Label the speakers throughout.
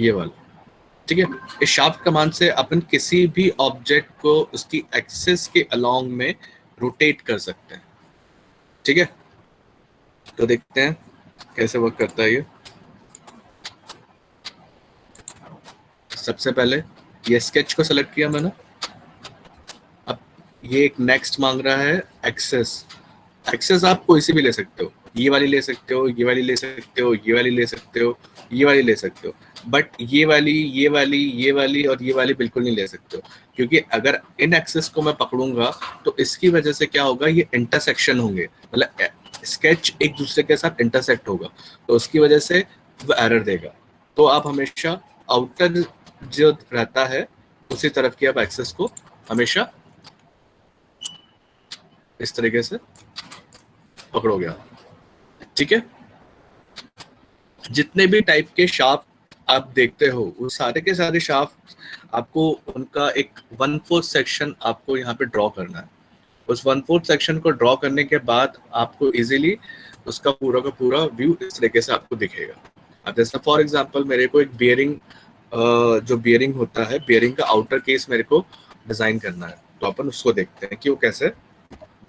Speaker 1: ये वाला, ठीक है। इस शाफ्ट कमांड से अपन किसी भी ऑब्जेक्ट को उसकी एक्सिस के अलोंग में रोटेट कर सकते हैं, ठीक है। तो देखते हैं कैसे वर्क करता है ये। सबसे पहले ये स्केच को सेलेक्ट किया मैंने। अब ये एक नेक्स्ट मांग रहा है एक्सेस। एक्सेस आप कोई सी भी ले सकते हो, ये वाली ले सकते हो, ये वाली ले सकते हो, ये वाली ले सकते हो, ये वाली ले सकते हो, बट ये वाली, ये वाली, ये वाली और ये वाली बिल्कुल नहीं ले सकते हो, क्योंकि अगर इन एक्सेस को मैं पकड़ूंगा तो इसकी वजह से क्या होगा, ये इंटरसेक्शन होंगे, मतलब स्केच एक दूसरे के साथ इंटरसेक्ट होगा, तो उसकी वजह से वो एरर देगा। तो आप हमेशा आउटर जो रहता है उसी तरफ की आप एक्सेस को हमेशा इस तरीके से पकड़ोगे आप, ठीक है। जितने भी टाइप के शाफ्ट आप देखते हो वो सारे के सारे शाफ्ट आपको उनका एक 1/4 सेक्शन आपको यहाँ पे ड्रॉ करना है। उस 1/4 सेक्शन को ड्रॉ करने के बाद आपको इजीली उसका पूरा का पूरा व्यू इस तरीके से आपको दिखेगा। अब जैसे फॉर एग्जांपल मेरे को एक बियरिंग, जो बियरिंग होता है, बियरिंग का आउटर केस मेरे को डिजाइन करना है, तो अपन उसको देखते हैं कि वो कैसे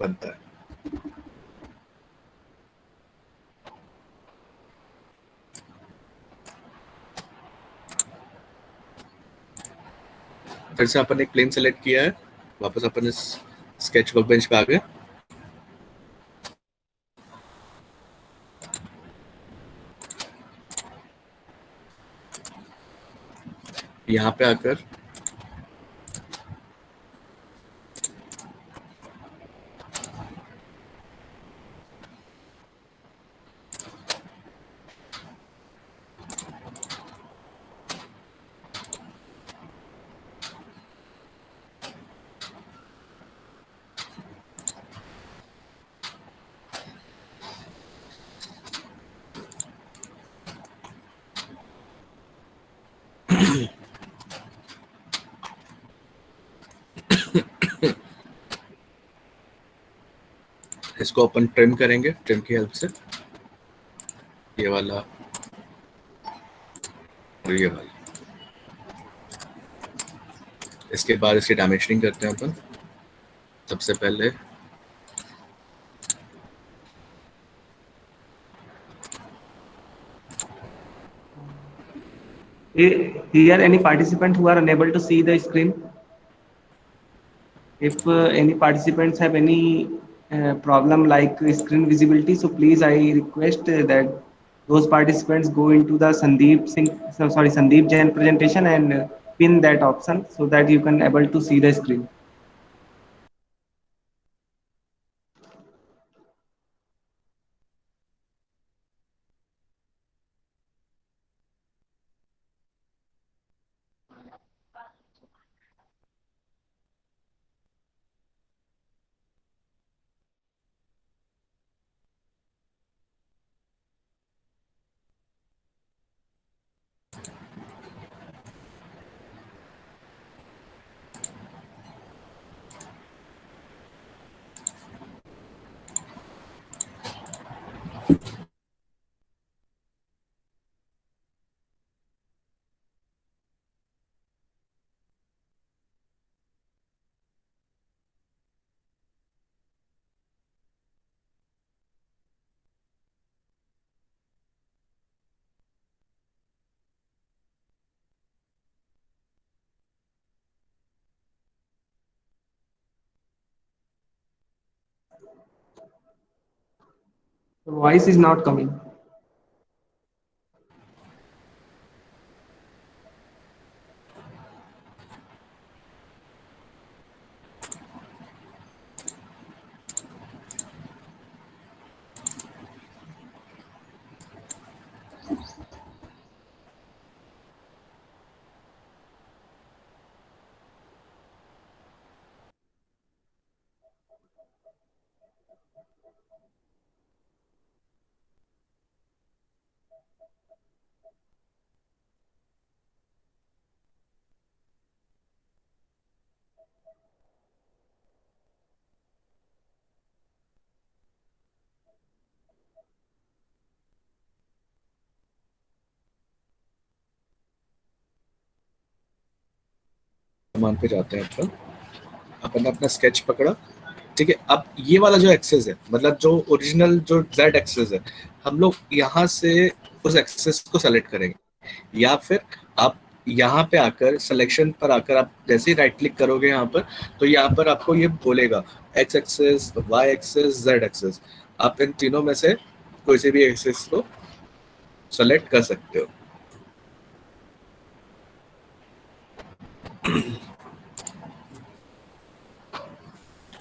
Speaker 1: बनता है। फिर से अपन एक प्लेन सेलेक्ट किया है, वापस अपन इस स्केच वर्कबेंच पे आ गए। यहाँ पे आकर इसको अपन ट्रिम करेंगे, ट्रिम की हेल्प से, ये वाला और ये वाला। इसके बाद इसकी डायमेंशनिंग करते हैं अपन। सबसे पहले
Speaker 2: Here, any participant who are unable to see the screen, if any participants have any problem like screen visibility, so please I request that those participants go into the Sandeep Jain presentation and pin that option so that you can able to see the screen. The voice is not coming.
Speaker 1: Command पे जाते हैं अपन अपना sketch पकड़ा, ठीक है। अब ये वाला जो एक्सेस है, मतलब जो ओरिजिनल जो z एक्सेस है, हम लोग यहाँ से उस एक्सेस को सेलेक्ट करेंगे, या फिर आप यहाँ पे आकर सिलेक्शन पर आकर आप जैसे ही राइट क्लिक करोगे यहाँ पर, तो यहाँ पर आपको ये बोलेगा x axis, y axis, z axis. आप इन तीनों में से कोई से भी एक्सेस को सेलेक्ट कर सकते हो।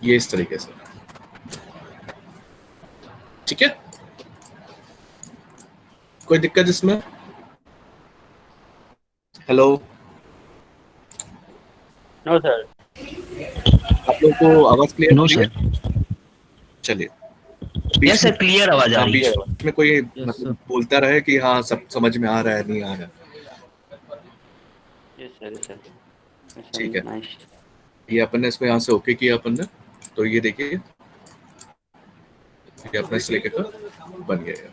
Speaker 1: ये इस तरीके से, ठीक है। कोई दिक्कत इसमें? Hello,
Speaker 3: no sir.
Speaker 1: आप लोगों को आवाज क्लियर
Speaker 4: नो
Speaker 1: आ रही है?
Speaker 4: सर।
Speaker 1: चलिए,
Speaker 4: यस सर, क्लियर आवाज आ रही है।
Speaker 1: बीच में कोई मतलब बोलता रहे कि हाँ सब समझ में आ रहा है, नहीं आ रहा है।
Speaker 3: Yes sir.
Speaker 1: ठीक है, ये अपन ने इसमें यहाँ से ओके किया अपन ने, तो ये देखिए ये अपना इस लेके का बन गया है।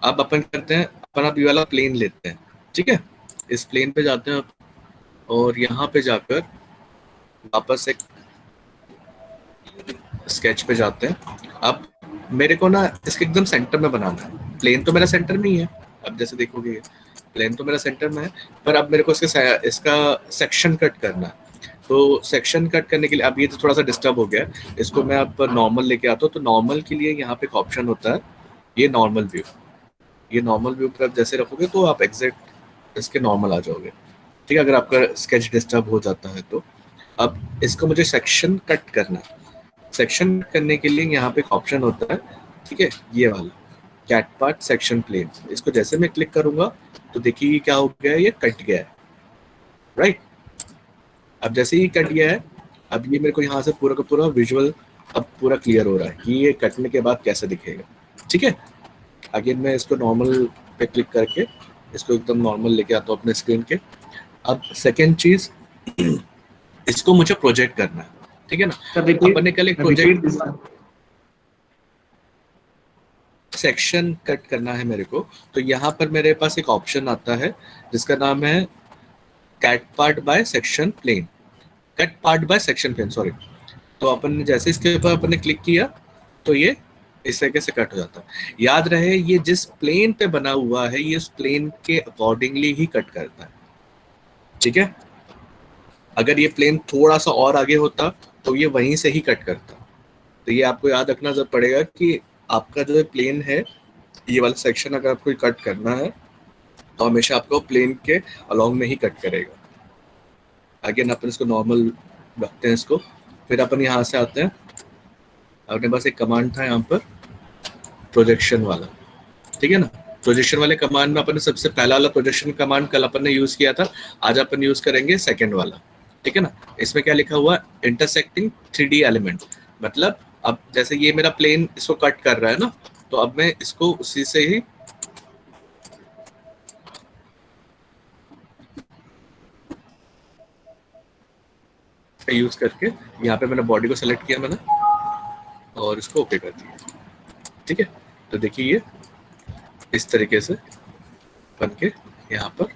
Speaker 1: अब अपन करते हैं, अपन अब ये वाला प्लेन लेते हैं, ठीक है। इस प्लेन पे जाते हैं और यहाँ पे जाकर वापस एक स्केच पे जाते हैं। अब मेरे को ना इसके एकदम सेंटर में बनाना है। प्लेन तो मेरा सेंटर में ही है, अब जैसे देखोगे प्लेन तो मेरा सेंटर में है, पर अब मेरे को इसका सेक्शन कट करना है। तो सेक्शन कट करने के लिए, अब ये तो थोड़ा सा डिस्टर्ब हो गया है, इसको मैं अब नॉर्मल लेके आता हूँ। तो नॉर्मल के लिए यहाँ पे एक ऑप्शन होता है, ये नॉर्मल व्यू। ये नॉर्मल व्यू पर जैसे रखोगे तो आप एग्जैक्ट इसके नॉर्मल आ जाओगे, ठीक है। अगर आपका स्केच डिस्टर्ब हो जाता है तो अब इसको मुझे सेक्शन कट करना है। सेक्शन करने के लिए यहाँ पे एक ऑप्शन होता है, ठीक है, ये वाला कैट पार्ट सेक्शन प्लेन। इसको जैसे मैं क्लिक करूंगा तो देखिए क्या हो गया है, ये कट गया है, राइट। अब जैसे ही कट गया है, अब ये मेरे को यहाँ से पूरा का पूरा विजुअल अब पूरा क्लियर हो रहा है कि ये कटने के बाद कैसे दिखेगा, ठीक है। अगेन मैं इसको नॉर्मल पे क्लिक करके इसको एकदम नॉर्मल लेके आता हूँ अपने स्क्रीन के। अब सेकेंड चीज, इसको मुझे प्रोजेक्ट करना है, ठीक है ना। अपन ने कल एक प्रोजेक्ट सेक्शन कट करना है मेरे को, तो यहाँ पर मेरे पास एक ऑप्शन आता है जिसका नाम है cut part by section plane, cut part by section plane, sorry. तो अपन ने जैसे इसके ऊपर अपन ने क्लिक किया तो ये इस तरीके से कट हो जाता है। याद रहे ये जिस प्लेन पे बना हुआ है ये उस प्लेन के अकॉर्डिंगली ही कट करता है, ठीक है। अगर ये प्लेन थोड़ा सा और आगे होता तो ये वहीं से ही कट करता। तो ये आपको याद रखना जरूर पड़ेगा कि आपका जो प्लेन है, ये वाला सेक्शन अगर आपको कट करना है तो हमेशा आपको प्लेन के अलोंग में ही कट करेगा। अगेन अपन इसको नॉर्मल रखते हैं इसको, फिर अपन यहाँ से आते हैं। अपने पास एक कमांड था यहाँ पर प्रोजेक्शन वाला, ठीक है ना। प्रोजेक्शन वाले कमांड में अपन ने सबसे पहला वाला प्रोजेक्शन कमांड कल अपन ने यूज किया था, आज अपन यूज करेंगे सेकंड वाला, ठीक है ना। इसमें क्या लिखा हुआ, इंटरसेक्टिंग 3D एलिमेंट। मतलब अब जैसे ये मेरा प्लेन इसको कट कर रहा है ना, तो अब मैं इसको उसी से ही यूज करके यहाँ पे मैंने बॉडी को सेलेक्ट किया मैंने और इसको ओके कर दिया, ठीक है। तो देखिए ये इस तरीके से बन के यहाँ पर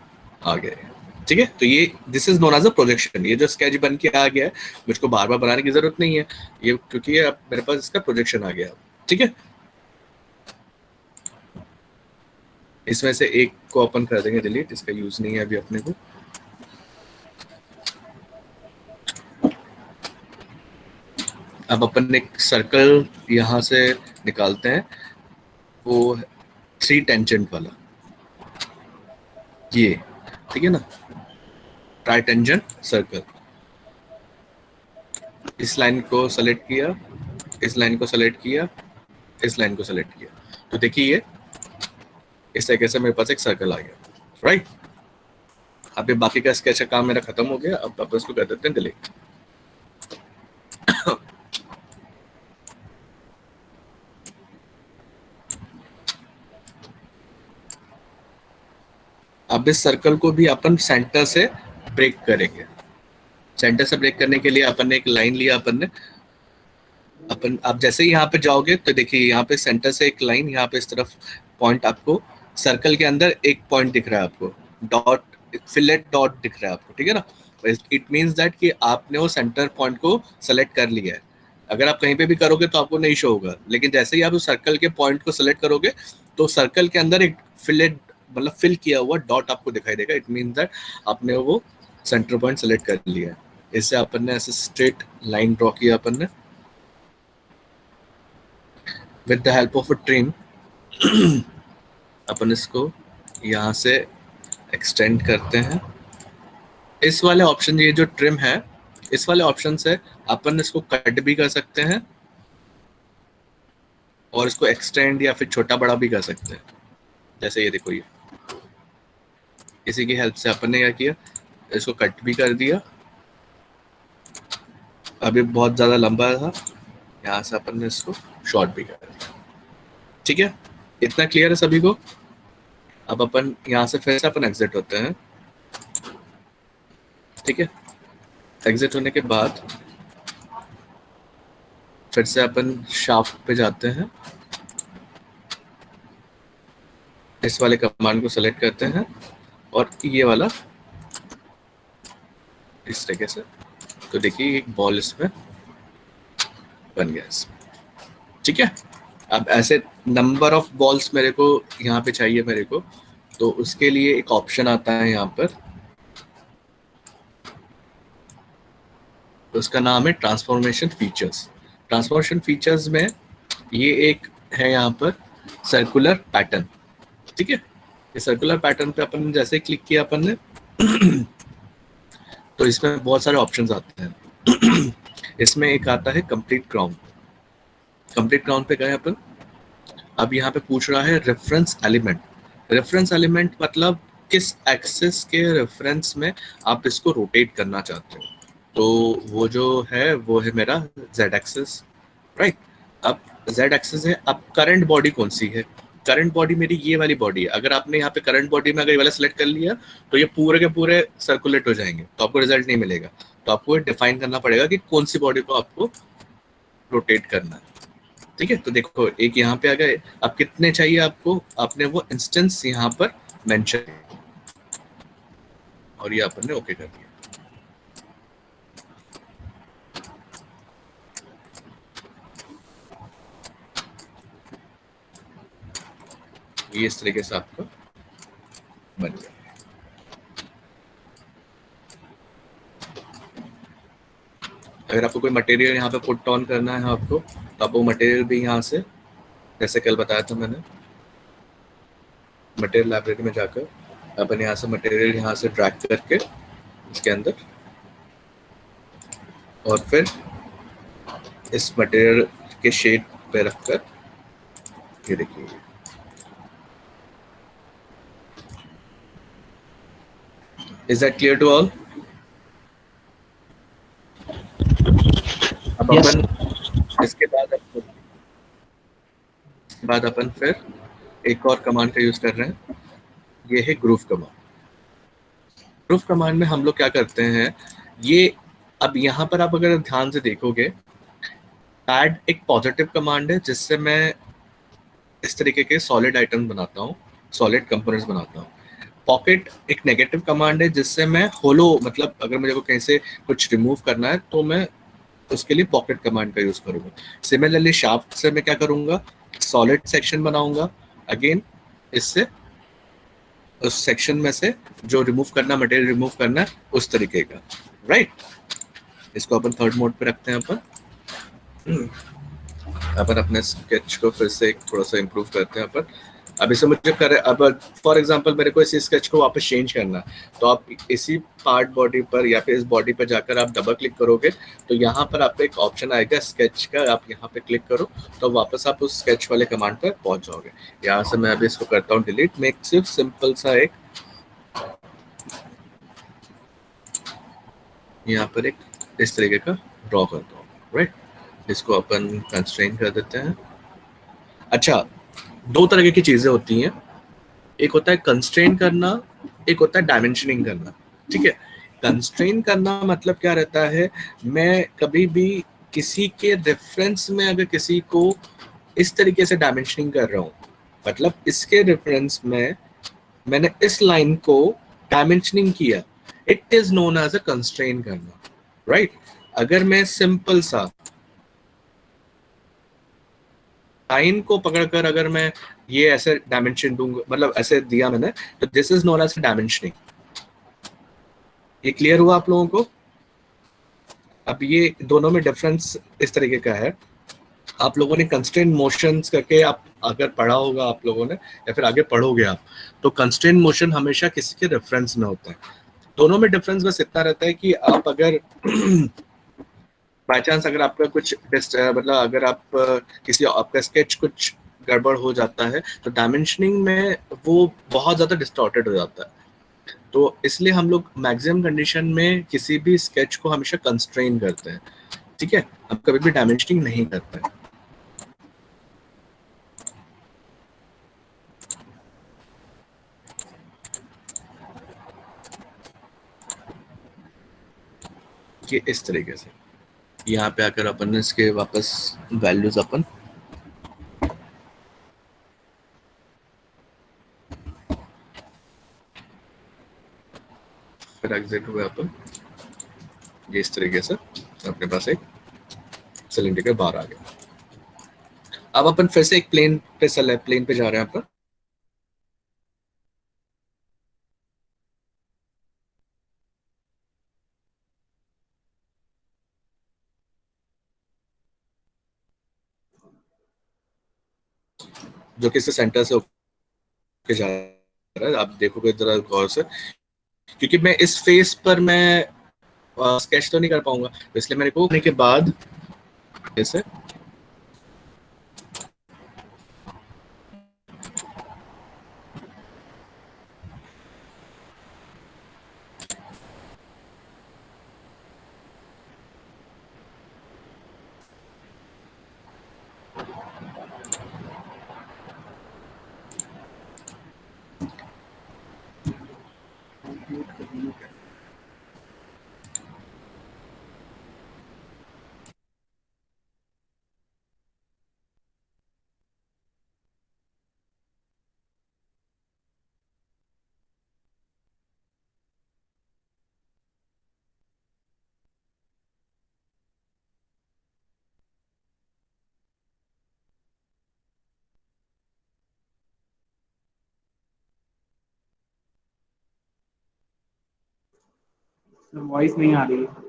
Speaker 1: आ गया है, ठीक है। तो ये this is known as a projection. ये जो स्केच बन के आ गया है, मुझको बार बार बनाने की जरूरत नहीं है ये, क्योंकि ये अब मेरे पास इसका प्रोजेक्शन आ गया, ठीक है। इसमें से एक को अपन कर देंगे डिलीट, इसका यूज नहीं है अभी अपने को। अब अपन एक सर्कल यहाँ से निकालते हैं, वो 3 टेंजेंट वाला, ये ठीक है ना, ट्राई टेंजेंट सर्कल। इस लाइन को सेलेक्ट किया, इस लाइन को सेलेक्ट किया, इस लाइन को सेलेक्ट किया, तो देखिए ये इस तरीके से मेरे पास एक सर्कल आ गया, राइट। अब ये बाकी का स्केच का काम मेरा खत्म हो गया। अब अपन इसको कर देते हैं डिलीट। अब इस सर्कल को भी अपन सेंटर से ब्रेक करेंगे। सेंटर से ब्रेक करने के लिए अपन ने एक लाइन लिया, अपन आप जैसे ही यहाँ पे जाओगे तो देखिए यहाँ पे सेंटर से एक लाइन, यहाँ पे इस तरफ पॉइंट, आपको सर्कल के अंदर एक पॉइंट दिख रहा है, आपको डॉट फिलेट डॉट दिख रहा है आपको, ठीक है ना। इट मीन्स दैट कि आपने वो सेंटर पॉइंट को सेलेक्ट कर लिया है। अगर आप कहीं पे भी करोगे तो आपको नहीं शो होगा, लेकिन जैसे ही आप उस सर्कल के पॉइंट को सेलेक्ट करोगे तो सर्कल के अंदर एक फिलेट मतलब फिल किया हुआ डॉट आपको दिखाई देगा। इट मीन्स दैट आपने वो सेंटर पॉइंट सेलेक्ट कर लिया है। इससे अपन ने ऐसे स्ट्रेट लाइन ड्रॉ किया अपन ने with the help of a trim. अपन इसको यहाँ से एक्सटेंड करते हैं। इस वाले ऑप्शन, ये जो ट्रिम है, इस वाले ऑप्शन से अपन इसको कट भी कर सकते हैं और इसको एक्सटेंड या फिर छोटा बड़ा भी कर सकते हैं। जैसे ये देखो, ये इसी की हेल्प से अपन ने क्या किया, इसको कट भी कर दिया। अभी बहुत ज्यादा लंबा था, यहाँ से अपन ने इसको शॉर्ट भी कर दिया। ठीक है, इतना क्लियर है सभी को। अब अपन यहाँ से फिर से अपन एग्जिट होते हैं। ठीक है, एग्जिट होने के बाद फिर से अपन शाफ्ट पे जाते हैं, इस वाले कमांड को सेलेक्ट करते हैं और ये वाला इस तरीके से, तो देखिए एक बॉल इसमें बन गया इसमें। ठीक है, अब ऐसे नंबर ऑफ बॉल्स मेरे को यहाँ पे चाहिए मेरे को, तो उसके लिए एक ऑप्शन आता है यहाँ पर, उसका नाम है ट्रांसफॉर्मेशन फीचर्स। ट्रांसफॉर्मेशन फीचर्स में ये एक है यहाँ पर सर्कुलर पैटर्न। ठीक है, ये सर्कुलर पैटर्न पे अपन जैसे क्लिक किया अपन ने तो इसमें बहुत सारे ऑप्शंस आते हैं। इसमें एक आता है कंप्लीट क्राउन। कंप्लीट क्राउन पे गए अपन। अब यहाँ पे पूछ रहा है रेफरेंस एलिमेंट। रेफरेंस एलिमेंट मतलब किस एक्सिस के रेफरेंस में आप इसको रोटेट करना चाहते हो। तो वो जो है वो है मेरा जेड एक्सिस, राइट। अब जेड एक्सिस है। अब करंट बॉडी कौन सी है? करंट बॉडी मेरी ये वाली बॉडी है। अगर आपने यहाँ पे करंट बॉडी में अगर ये वाला सेलेक्ट कर लिया तो ये पूरे के पूरे सर्कुलेट हो जाएंगे, तो आपको रिजल्ट नहीं मिलेगा। तो आपको डिफाइन करना पड़ेगा कि कौन सी बॉडी को आपको रोटेट करना है। ठीक है, तो देखो एक यहाँ पे आ गए। अब कितने चाहिए आपको, आपने वो इंस्टेंस यहाँ पर मेंशन और ये आपने ओके कर दिया। ये इस तरीके से आपका बन गया। अगर आपको कोई मटेरियल यहाँ पे पुट ऑन करना है आपको, तो आप वो मटेरियल भी यहाँ से, जैसे कल बताया था मैंने, मटेरियल लाइब्रेरी में जाकर अपन यहाँ से मटेरियल यहाँ से ड्रैग करके इसके अंदर और फिर इस मटेरियल के शेड पे रखकर ये देखिए। Is that clear to all? अब
Speaker 4: Yes.
Speaker 1: अपन इसके बाद अपन फिर एक और कमांड का यूज कर रहे हैं। ये है ग्रूव कमांड। ग्रूव कमांड में हम लोग क्या करते हैं, ये अब यहाँ पर आप अगर ध्यान से देखोगे, ऐड एक पॉजिटिव कमांड है जिससे मैं इस तरीके के सॉलिड आइटम बनाता हूँ, सॉलिड कंपोनेंट्स बनाता हूँ। पॉकेट एक नेगेटिव कमांड है जिससे मैं होलो, मतलब अगर मुझे को कहीं से कुछ रिमूव करना है तो मैं उसके लिए पॉकेट कमांड का यूज करूंगा। सिमिलरली शाफ्ट से मैं क्या करूंगा, सॉलिड सेक्शन बनाऊंगा, अगेन इससे उस सेक्शन में से जो रिमूव करना, मटेरियल रिमूव करना है उस तरीके का, राइट। इसको अपन थर्ड मोड पे रखते हैं। अपन अपने स्केच को फिर से थोड़ा सा इम्प्रूव करते हैं अपन। अब इसे मुझे करे, अब फॉर एग्जांपल मेरे को इसी स्केच को वापस चेंज करना है, तो आप इसी पार्ट बॉडी पर या फिर इस बॉडी पर जाकर आप डबल क्लिक करोगे तो यहाँ पर आपको एक ऑप्शन आएगा स्केच का, आप यहाँ पे क्लिक करो तो वापस आप उस स्केच वाले कमांड पर पहुंच जाओगे। यहाँ से मैं अभी इसको करता हूँ डिलीट। मैं सिर्फ सिंपल सा एक यहाँ पर एक इस तरीके का ड्रॉ करता हूँ, राइट। इसको अपन कंस्ट्रेन कर देते हैं। अच्छा, दो तरह की चीजें होती हैं, एक होता है कंस्ट्रेन करना, एक होता है डायमेंशनिंग करना। ठीक है, कंस्ट्रेन करना मतलब क्या रहता है, मैं कभी भी किसी के रेफरेंस में अगर किसी को इस तरीके से डायमेंशनिंग कर रहा हूँ, मतलब इसके रेफरेंस में मैंने इस लाइन को डायमेंशनिंग किया, it is known as a constrain करना, राइट? अगर मैं सिंपल सा लाइन को पकड़कर अगर मैं ये ऐसे डायमेंशन दूंगा, मतलब ऐसे दिया मैंने, तो this is known as dimensioning. ये क्लियर हुआ आप लोगों को? अब ये दोनों में डिफरेंस इस तरीके का है, आप लोगों ने कंस्ट्रेंट मोशंस करके आप अगर पढ़ा होगा आप लोगों ने, या फिर आगे पढ़ोगे आप, तो कंस्ट्रेंट मोशन हमेशा किसी के रेफरेंस में होता है। दोनों में डिफरेंस बस इतना रहता है कि आप अगर बाय चांस अगर आपका कुछ मतलब अगर आप किसी आपका स्केच कुछ गड़बड़ हो जाता है, तो डायमेंशनिंग में वो बहुत ज्यादा डिस्टॉर्टेड हो जाता है। तो इसलिए हम लोग मैक्सिमम कंडीशन में किसी भी स्केच को हमेशा कंस्ट्रेन करते हैं, ठीक है? हम कभी भी डायमेंशनिंग नहीं करते हैं। ये इस तरीके से यहाँ पे आकर अपन इसके वापस वैल्यूज अपन फिर एग्जिट हुए अपन, ये इस तरीके से अपने पास एक सिलेंडर के बाहर आ गया। अब अपन फिर से एक प्लेन पे जा रहे हैं अपन। जो कि इससे सेंटर से होके जा रहा है, आप देखोगे जरा गौर से, क्योंकि मैं इस फेस पर मैं स्केच तो नहीं कर पाऊंगा, तो इसलिए मेरे को करने के बाद जैसे
Speaker 2: वॉइस नहीं आ रही है।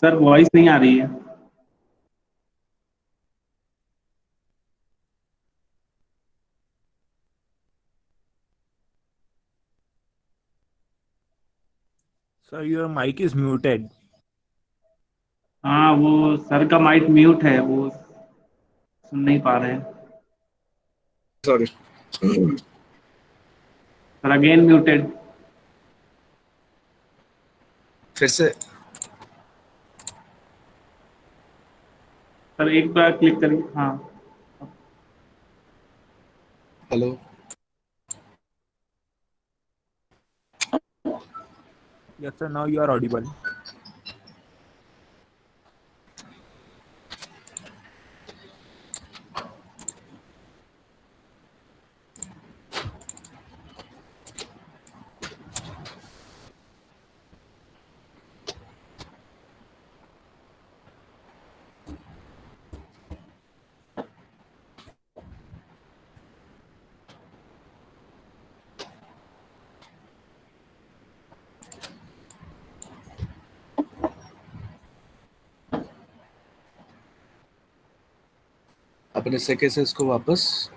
Speaker 2: सर वॉइस नहीं आ रही है।
Speaker 3: Sir, your mic is muted.
Speaker 2: हाँ, वो सर का माइक म्यूट है, वो सुन नहीं पा रहे हैं।
Speaker 1: Sorry,
Speaker 2: sir again muted.
Speaker 1: फिर से
Speaker 2: सर एक बार क्लिक करिए। हाँ,
Speaker 1: hello.
Speaker 3: Yes, sir. Now you are audible.
Speaker 1: अपन इससे कैसे इसको वापस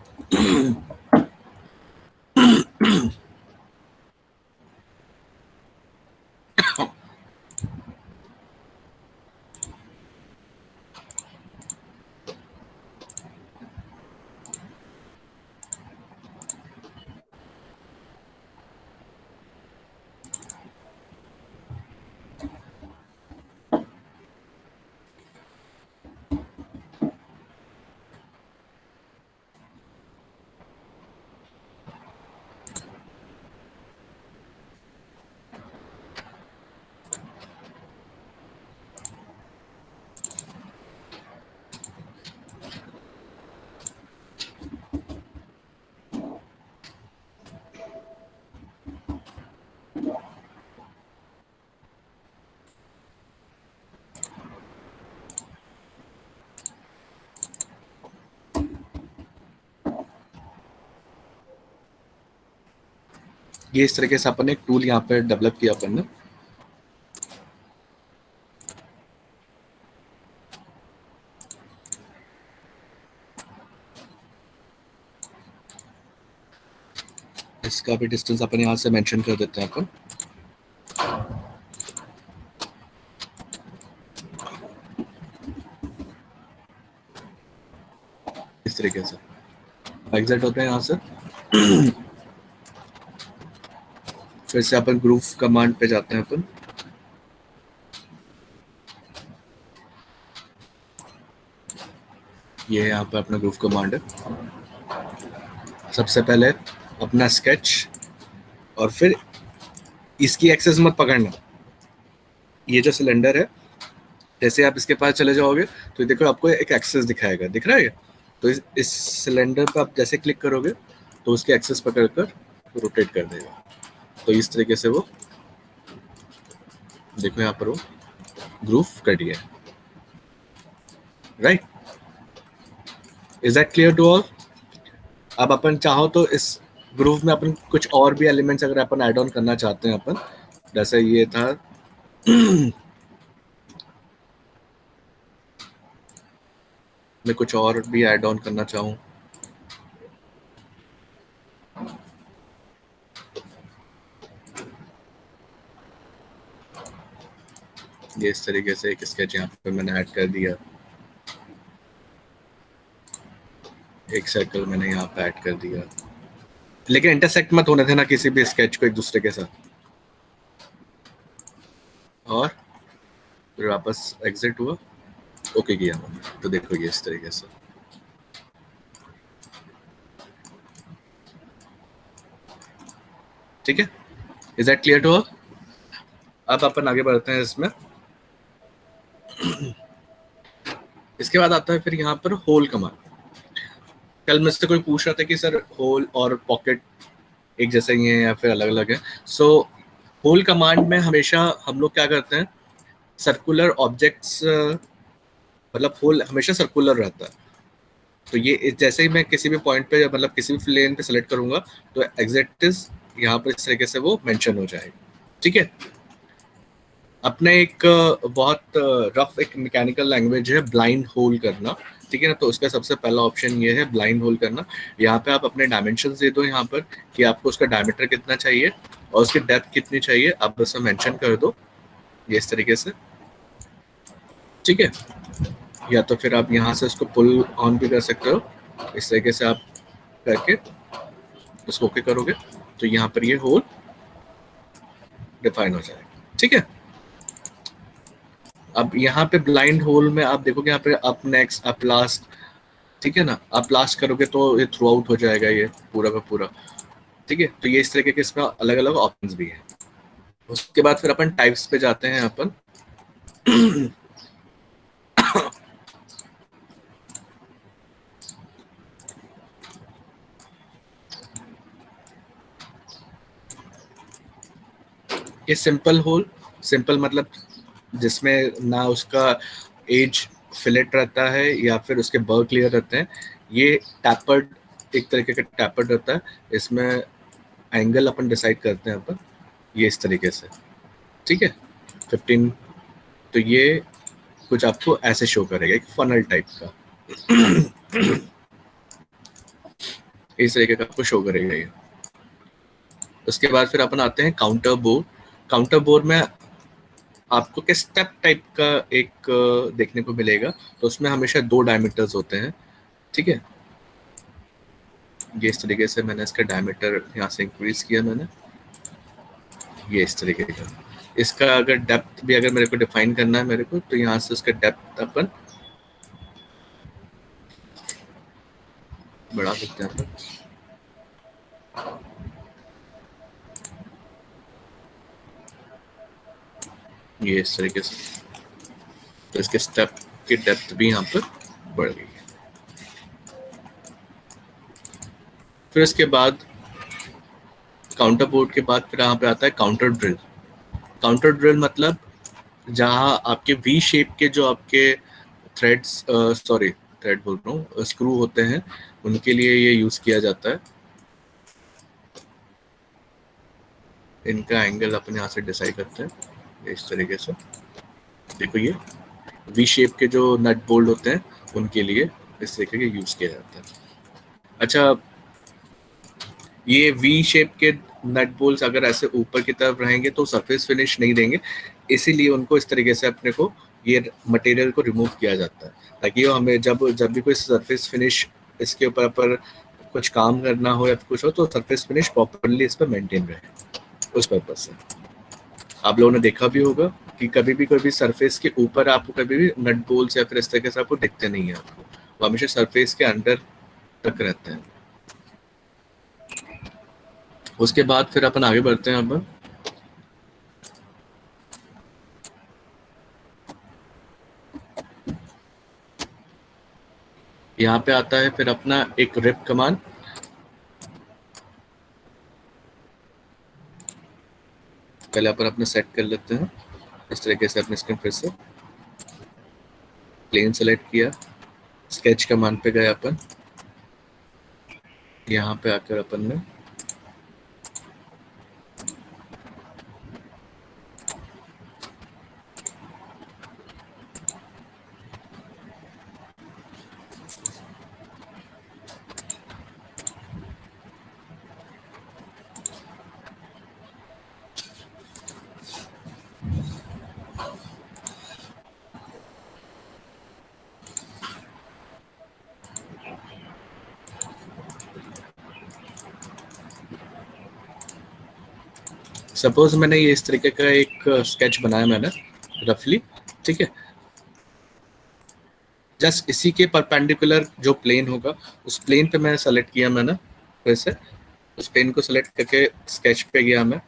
Speaker 1: ये इस तरीके से अपन एक टूल यहाँ पे डेवलप किया अपन ने। इसका भी डिस्टेंस अपन यहाँ से मेंशन कर देते हैं अपन। इस तरीके से एग्जिट होते हैं यहाँ से। फिर से अपन ग्रूव कमांड पे जाते हैं अपन। ये यहाँ पे अपना ग्रूव कमांड है। सबसे पहले अपना स्केच, और फिर इसकी एक्सेस मत पकड़ना। ये जो सिलेंडर है, जैसे आप इसके पास चले जाओगे तो देखो आपको एक एक्सेस दिखाएगा, दिख रहा है? तो इस सिलेंडर पर आप जैसे क्लिक करोगे तो उसकी एक्सेस पकड़कर रोटेट कर देगा। तो इस तरीके से वो देखो यहाँ पर वो ग्रूव कर दिया है। Right, is that clear to all? अब अपन चाहो तो इस ग्रूव में अपन कुछ और भी एलिमेंट्स अगर अपन ऐड ऑन करना चाहते हैं अपन, जैसे ये था मैं कुछ और भी ऐड ऑन करना चाहूँ, ये इस तरीके से एक स्केच यहाँ पे मैंने ऐड कर दिया, एक सर्कल मैंने यहाँ पे ऐड कर दिया, लेकिन इंटरसेक्ट मत होने देना किसी भी स्केच को एक दूसरे के साथ। और फिर वापस एग्जिट हुआ, ओके किया मैंने, तो देखो ये इस तरीके से। ठीक है, is that clear to all? अब अपन आगे बढ़ते हैं इसमें। इसके बाद आता है फिर यहाँ पर होल कमांड। कल मुझसे कोई पूछ रहा था कि सर होल और पॉकेट एक जैसे ही हैं या फिर अलग अलग है। सो होल कमांड में हमेशा हम लोग क्या करते हैं, सर्कुलर ऑब्जेक्ट्स, मतलब होल हमेशा सर्कुलर रहता है। तो ये जैसे ही मैं किसी भी पॉइंट पे मतलब किसी भी प्लेन पे सेलेक्ट करूंगा तो एक्जेक्टिव यहाँ पर इस तरीके से वो मेंशन हो जाएगा। ठीक है, अपने एक बहुत रफ एक मैकेनिकल लैंग्वेज है ब्लाइंड होल करना। ठीक है ना, तो उसका सबसे पहला ऑप्शन ये है ब्लाइंड होल करना। यहाँ पे आप अपने डायमेंशंस दे दो यहाँ पर कि आपको उसका डायमीटर कितना चाहिए और उसकी डेप्थ कितनी चाहिए, आप बस मेंशन कर दो ये इस तरीके से। ठीक है, या तो फिर आप यहाँ से उसको पुल ऑन भी कर सकते हो, इस तरीके से आप करके उसको ओके करोगे तो यहाँ पर ये होल डिफाइन हो जाएगा। ठीक है, अब यहाँ पे ब्लाइंड होल में आप देखोगे यहाँ पे अप, नेक्स्ट, अप, लास्ट। ठीक है ना, आप लास्ट करोगे तो ये थ्रू आउट हो जाएगा ये पूरा का पूरा। ठीक है, तो ये इस तरीके के इसमें अलग अलग ऑप्शंस भी हैं। उसके बाद फिर अपन टाइप्स पे जाते हैं अपन। ये सिंपल होल, सिंपल मतलब जिसमें ना उसका एज फिलेट रहता है या फिर उसके बर क्लियर रहते हैं। ये टैपर्ड, एक तरीके का टैपर्ड रहता है, इसमें एंगल अपन डिसाइड करते हैं अपन ये इस तरीके से। ठीक है, 15, तो ये कुछ आपको ऐसे शो करेगा, एक फनल टाइप का इस तरीके का आपको शो करेगा ये। उसके बाद फिर अपन आते हैं काउंटर बोर। काउंटर बोर में आपको क्या स्टेप टाइप का एक देखने को मिलेगा, तो उसमें हमेशा 2 डायमीटर्स होते हैं। ठीक है, ये इस तरीके से मैंने इसका डायमीटर यहाँ से इंक्रीज किया मैंने, ये इस तरीके का। इसका अगर डेप्थ भी अगर मेरे को डिफाइन करना है मेरे को, तो यहाँ से उसका डेप्थ अपन बढ़ा सकते हैं अपन। ये इस तरीके से, तो इसके स्टेप की डेप्थ भी यहाँ पर बढ़ गई है। फिर इसके बाद काउंटर बोर्ड के बाद फिर यहाँ पे आता है काउंटर ड्रिल। काउंटर ड्रिल मतलब जहाँ आपके वी शेप के जो आपके थ्रेड्स, सॉरी थ्रेड बोल रहा हूँ, स्क्रू होते हैं, उनके लिए ये यूज किया जाता है। इनका एंगल अपन यहाँ से डिसाइड करते हैं इस तरीके से। देखो ये वी शेप के जो नट बोल्ट होते हैं उनके लिए इस तरीके के यूज किया जाता है। अच्छा, ये वी शेप के नट बोल्ट्स अगर ऐसे ऊपर की तरफ रहेंगे तो सरफेस फिनिश नहीं देंगे, इसीलिए उनको इस तरीके से अपने को ये मटेरियल को रिमूव किया जाता है, ताकि वो हमें जब भी कोई सरफेस फिनिश इसके ऊपर पर कुछ काम करना हो या कुछ हो तो सरफेस फिनिश प्रॉपरली इस पर मेंटेन रहे, उस पर्पज से। आप लोगों ने देखा भी होगा कि कभी भी कोई भी सरफेस के ऊपर आपको कभी भी नट बोल्ट्स या फिर इस तरीके से आपको दिखते नहीं है, आपको वो हमेशा सरफेस के अंदर तक रहते हैं। उसके बाद फिर अपन आगे बढ़ते हैं। अपन यहाँ पे आता है फिर अपना एक रिप कमांड। पहले अपन अपने सेट कर लेते हैं इस तरीके से। अपने स्क्रीन फिर से प्लेन सेलेक्ट किया, स्केच कमांड पे गए अपन। यहाँ पे आकर अपन ने सपोज मैंने ये इस तरीके का एक स्केच बनाया मैंने रफली, ठीक है। जस्ट इसी के परपेंडिकुलर जो प्लेन होगा उस प्लेन पे मैं सेलेक्ट किया मैंने, फिर से उस प्लेन को सेलेक्ट करके स्केच पे गया मैं,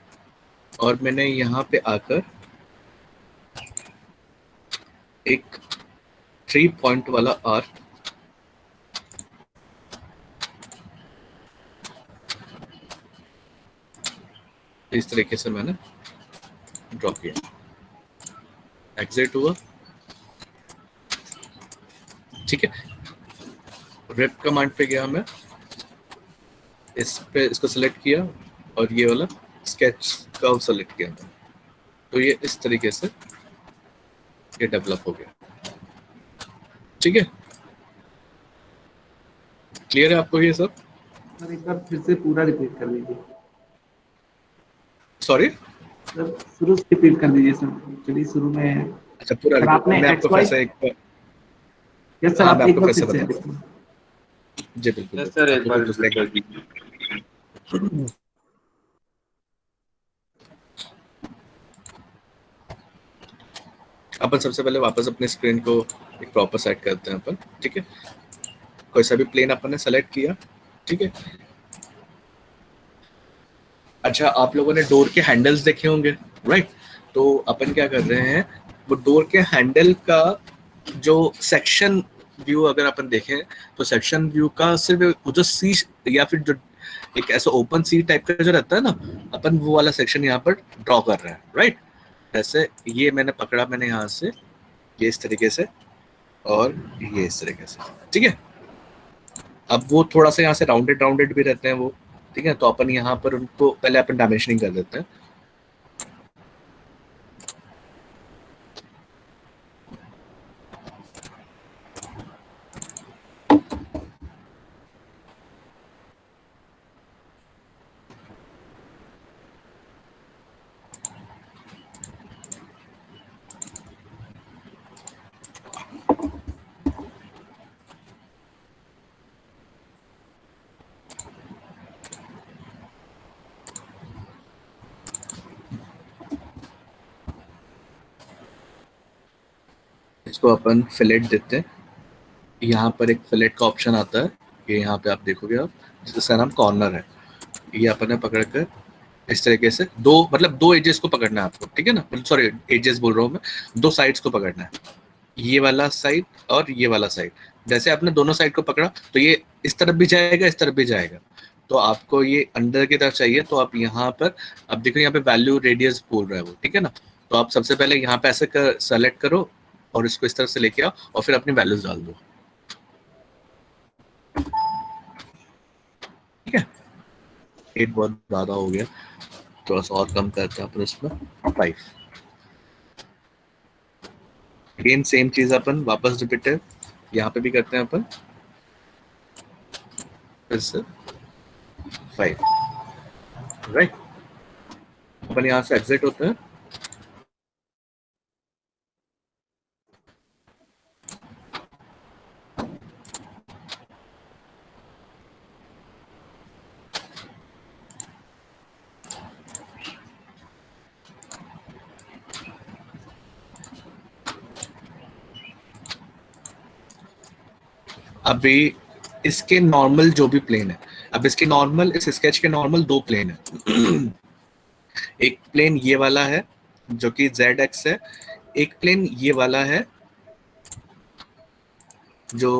Speaker 1: और मैंने यहाँ पे आकर एक 3 पॉइंट वाला आर्क इस तरीके से मैंने ड्रॉ किया। एग्जिट हुआ, ठीक है। रिप कमांड पे गया मैं, इस पे इसको सेलेक्ट किया और ये वाला स्केच कर्व सेलेक्ट किया मैं, तो ये इस तरीके से ये डेवलप हो गया, ठीक है। क्लियर है आपको ये सब?
Speaker 2: सर एक बार फिर से पूरा रिपीट कर दीजिए।
Speaker 1: सॉरी
Speaker 2: सर शुरू से रिपीट कर दीजिए सर, एक्चुअली शुरू में।
Speaker 1: अच्छा पूरा
Speaker 2: सर आपने
Speaker 1: मैं आपको फिर से एक
Speaker 2: यस सर
Speaker 1: हाँ,
Speaker 2: आप
Speaker 1: मैं
Speaker 2: एक
Speaker 1: आपको
Speaker 2: बार
Speaker 1: फिर से
Speaker 2: फिर
Speaker 1: बता
Speaker 2: से।
Speaker 1: जी बिल्कुल।
Speaker 5: यस सर, एक बार
Speaker 1: दूसरे
Speaker 5: रिपीट कर दीजिए।
Speaker 1: अपन सबसे पहले वापस अपने स्क्रीन को एक प्रॉपर सेट करते हैं अपन, ठीक है। कोई सा भी प्लेन अपन ने सेलेक्ट किया, ठीक है। अच्छा, आप लोगों ने डोर के हैंडल्स देखे होंगे, राइट? तो अपन क्या कर रहे हैं, वो डोर के हैंडल का जो सेक्शन व्यू अगर अपन देखें तो सेक्शन व्यू का सिर्फ वो जो सी या फिर जो एक ऐसा ओपन सी टाइप का जो रहता है ना, अपन वो वाला सेक्शन यहाँ पर ड्रॉ कर रहे हैं, राइट? जैसे ये मैंने पकड़ा, मैंने यहाँ से ये इस तरीके से और ये इस तरीके से, ठीक है। अब वो थोड़ा सा यहाँ से राउंडेड राउंडेड भी रहते हैं वो, ठीक है। तो अपन यहाँ पर उनको पहले अपन डायमेंशनिंग कर देते हैं। इसको अपन फिलेट देते हैं। यहाँ पर एक फिलेट का ऑप्शन आता है, ये यहाँ पे आप देखोगे आप, जिसका नाम कॉर्नर है। ये अपन ने पकड़ कर इस तरीके से दो एजेस को पकड़ना है आपको, ठीक है ना। सॉरी, एजेस बोल रहा हूँ मैं, दो साइड्स को पकड़ना है, ये वाला साइड और ये वाला साइड। जैसे आपने दोनों साइड को पकड़ा तो ये इस तरफ भी जाएगा, इस तरफ भी जाएगा। तो आपको ये अंदर की तरफ चाहिए तो आप यहाँ पर, अब देखो यहाँ पे वैल्यू रेडियस बोल रहा है वो, ठीक है ना। तो आप सबसे पहले यहाँ पे ऐसे सेलेक्ट करो और इसको इस तरफ से लेके आओ और फिर अपनी वैल्यूज डाल दो, ठीक है। 8 बहुत ज़्यादा हो गया। थोड़ा सा और कम करते हैं अपन इसमें 5। अगेन सेम चीज अपन वापस रिपीट है, यहाँ पे भी करते हैं अपन फिर से 5, राइट। अपन यहाँ से एग्जिट होते हैं, अभी इसके नॉर्मल जो भी प्लेन है, अब इसके नॉर्मल, इस स्केच के नॉर्मल 2 प्लेन है। एक प्लेन ये वाला है जो कि जेड एक्स है, एक प्लेन ये वाला है जो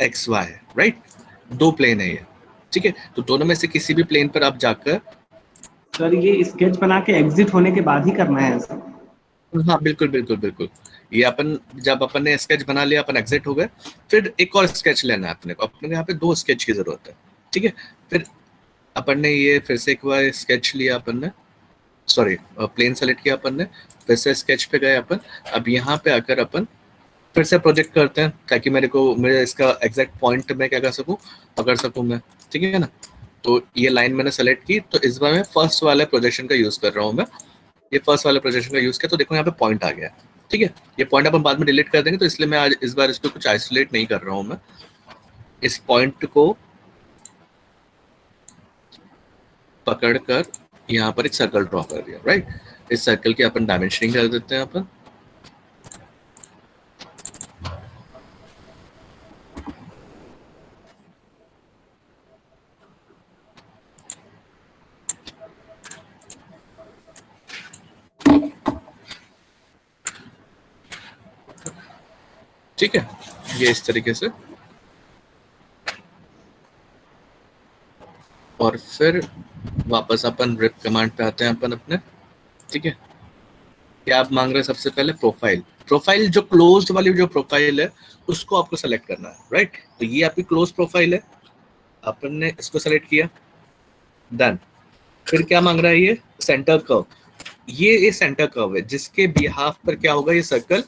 Speaker 1: एक्स वाई है, राइट। 2 प्लेन है ये, ठीक है। तो दोनों में से किसी भी प्लेन पर आप जाकर,
Speaker 2: सर ये स्केच बना के एग्जिट होने के बाद ही करना है ऐसा?
Speaker 1: हाँ बिल्कुल बिल्कुल बिल्कुल। ये अपन जब अपन ने स्केच बना लिया, अपन एग्जिट हो गए, फिर एक और स्केच लेना है अपने को। अपने को यहाँ पे 2 स्केच की जरूरत है, ठीक है। फिर अपन ने ये फिर से एक बार स्केच लिया अपन ने, सॉरी प्लेन सेलेक्ट किया अपन ने, फिर से स्केच पे गए अपन। अब यहाँ पे आकर अपन फिर से प्रोजेक्ट करते हैं ताकि मेरे इसका एग्जैक्ट पॉइंट में क्या कर सकूँ, पकड़ सकूँ मैं, ठीक है ना। तो ये लाइन मैंने सेलेक्ट की, तो इस बार मैं फर्स्ट वाले प्रोजेक्शन का यूज कर रहा हूँ मैं। ये फर्स्ट वाले प्रोजेक्शन का यूज किया तो देखो यहाँ पे पॉइंट आ गया, ठीक है। ये पॉइंट अपन बाद में डिलीट कर देंगे, तो इसलिए मैं आज इस बार इसको कुछ आइसोलेट नहीं कर रहा हूँ मैं। इस पॉइंट को पकड़कर यहाँ पर एक सर्कल ड्रॉ कर दिया, राइट। इस सर्कल की अपन डायमेंशनिंग कर देते हैं अपन, ठीक है। ये इस तरीके से, और फिर वापस अपन रिप कमांड पे आते हैं अपन अपने, ठीक है। क्या आप मांग रहे हैं सबसे पहले प्रोफाइल। प्रोफाइल जो क्लोज्ड वाली जो प्रोफाइल है उसको आपको सेलेक्ट करना है, राइट। तो ये आपकी क्लोज प्रोफाइल है, अपन ने इसको सेलेक्ट किया, डन। फिर क्या मांग रहा है ये सेंटर कर्व। ये सेंटर कर्व है जिसके बिहाफ पर क्या होगा, ये सर्कल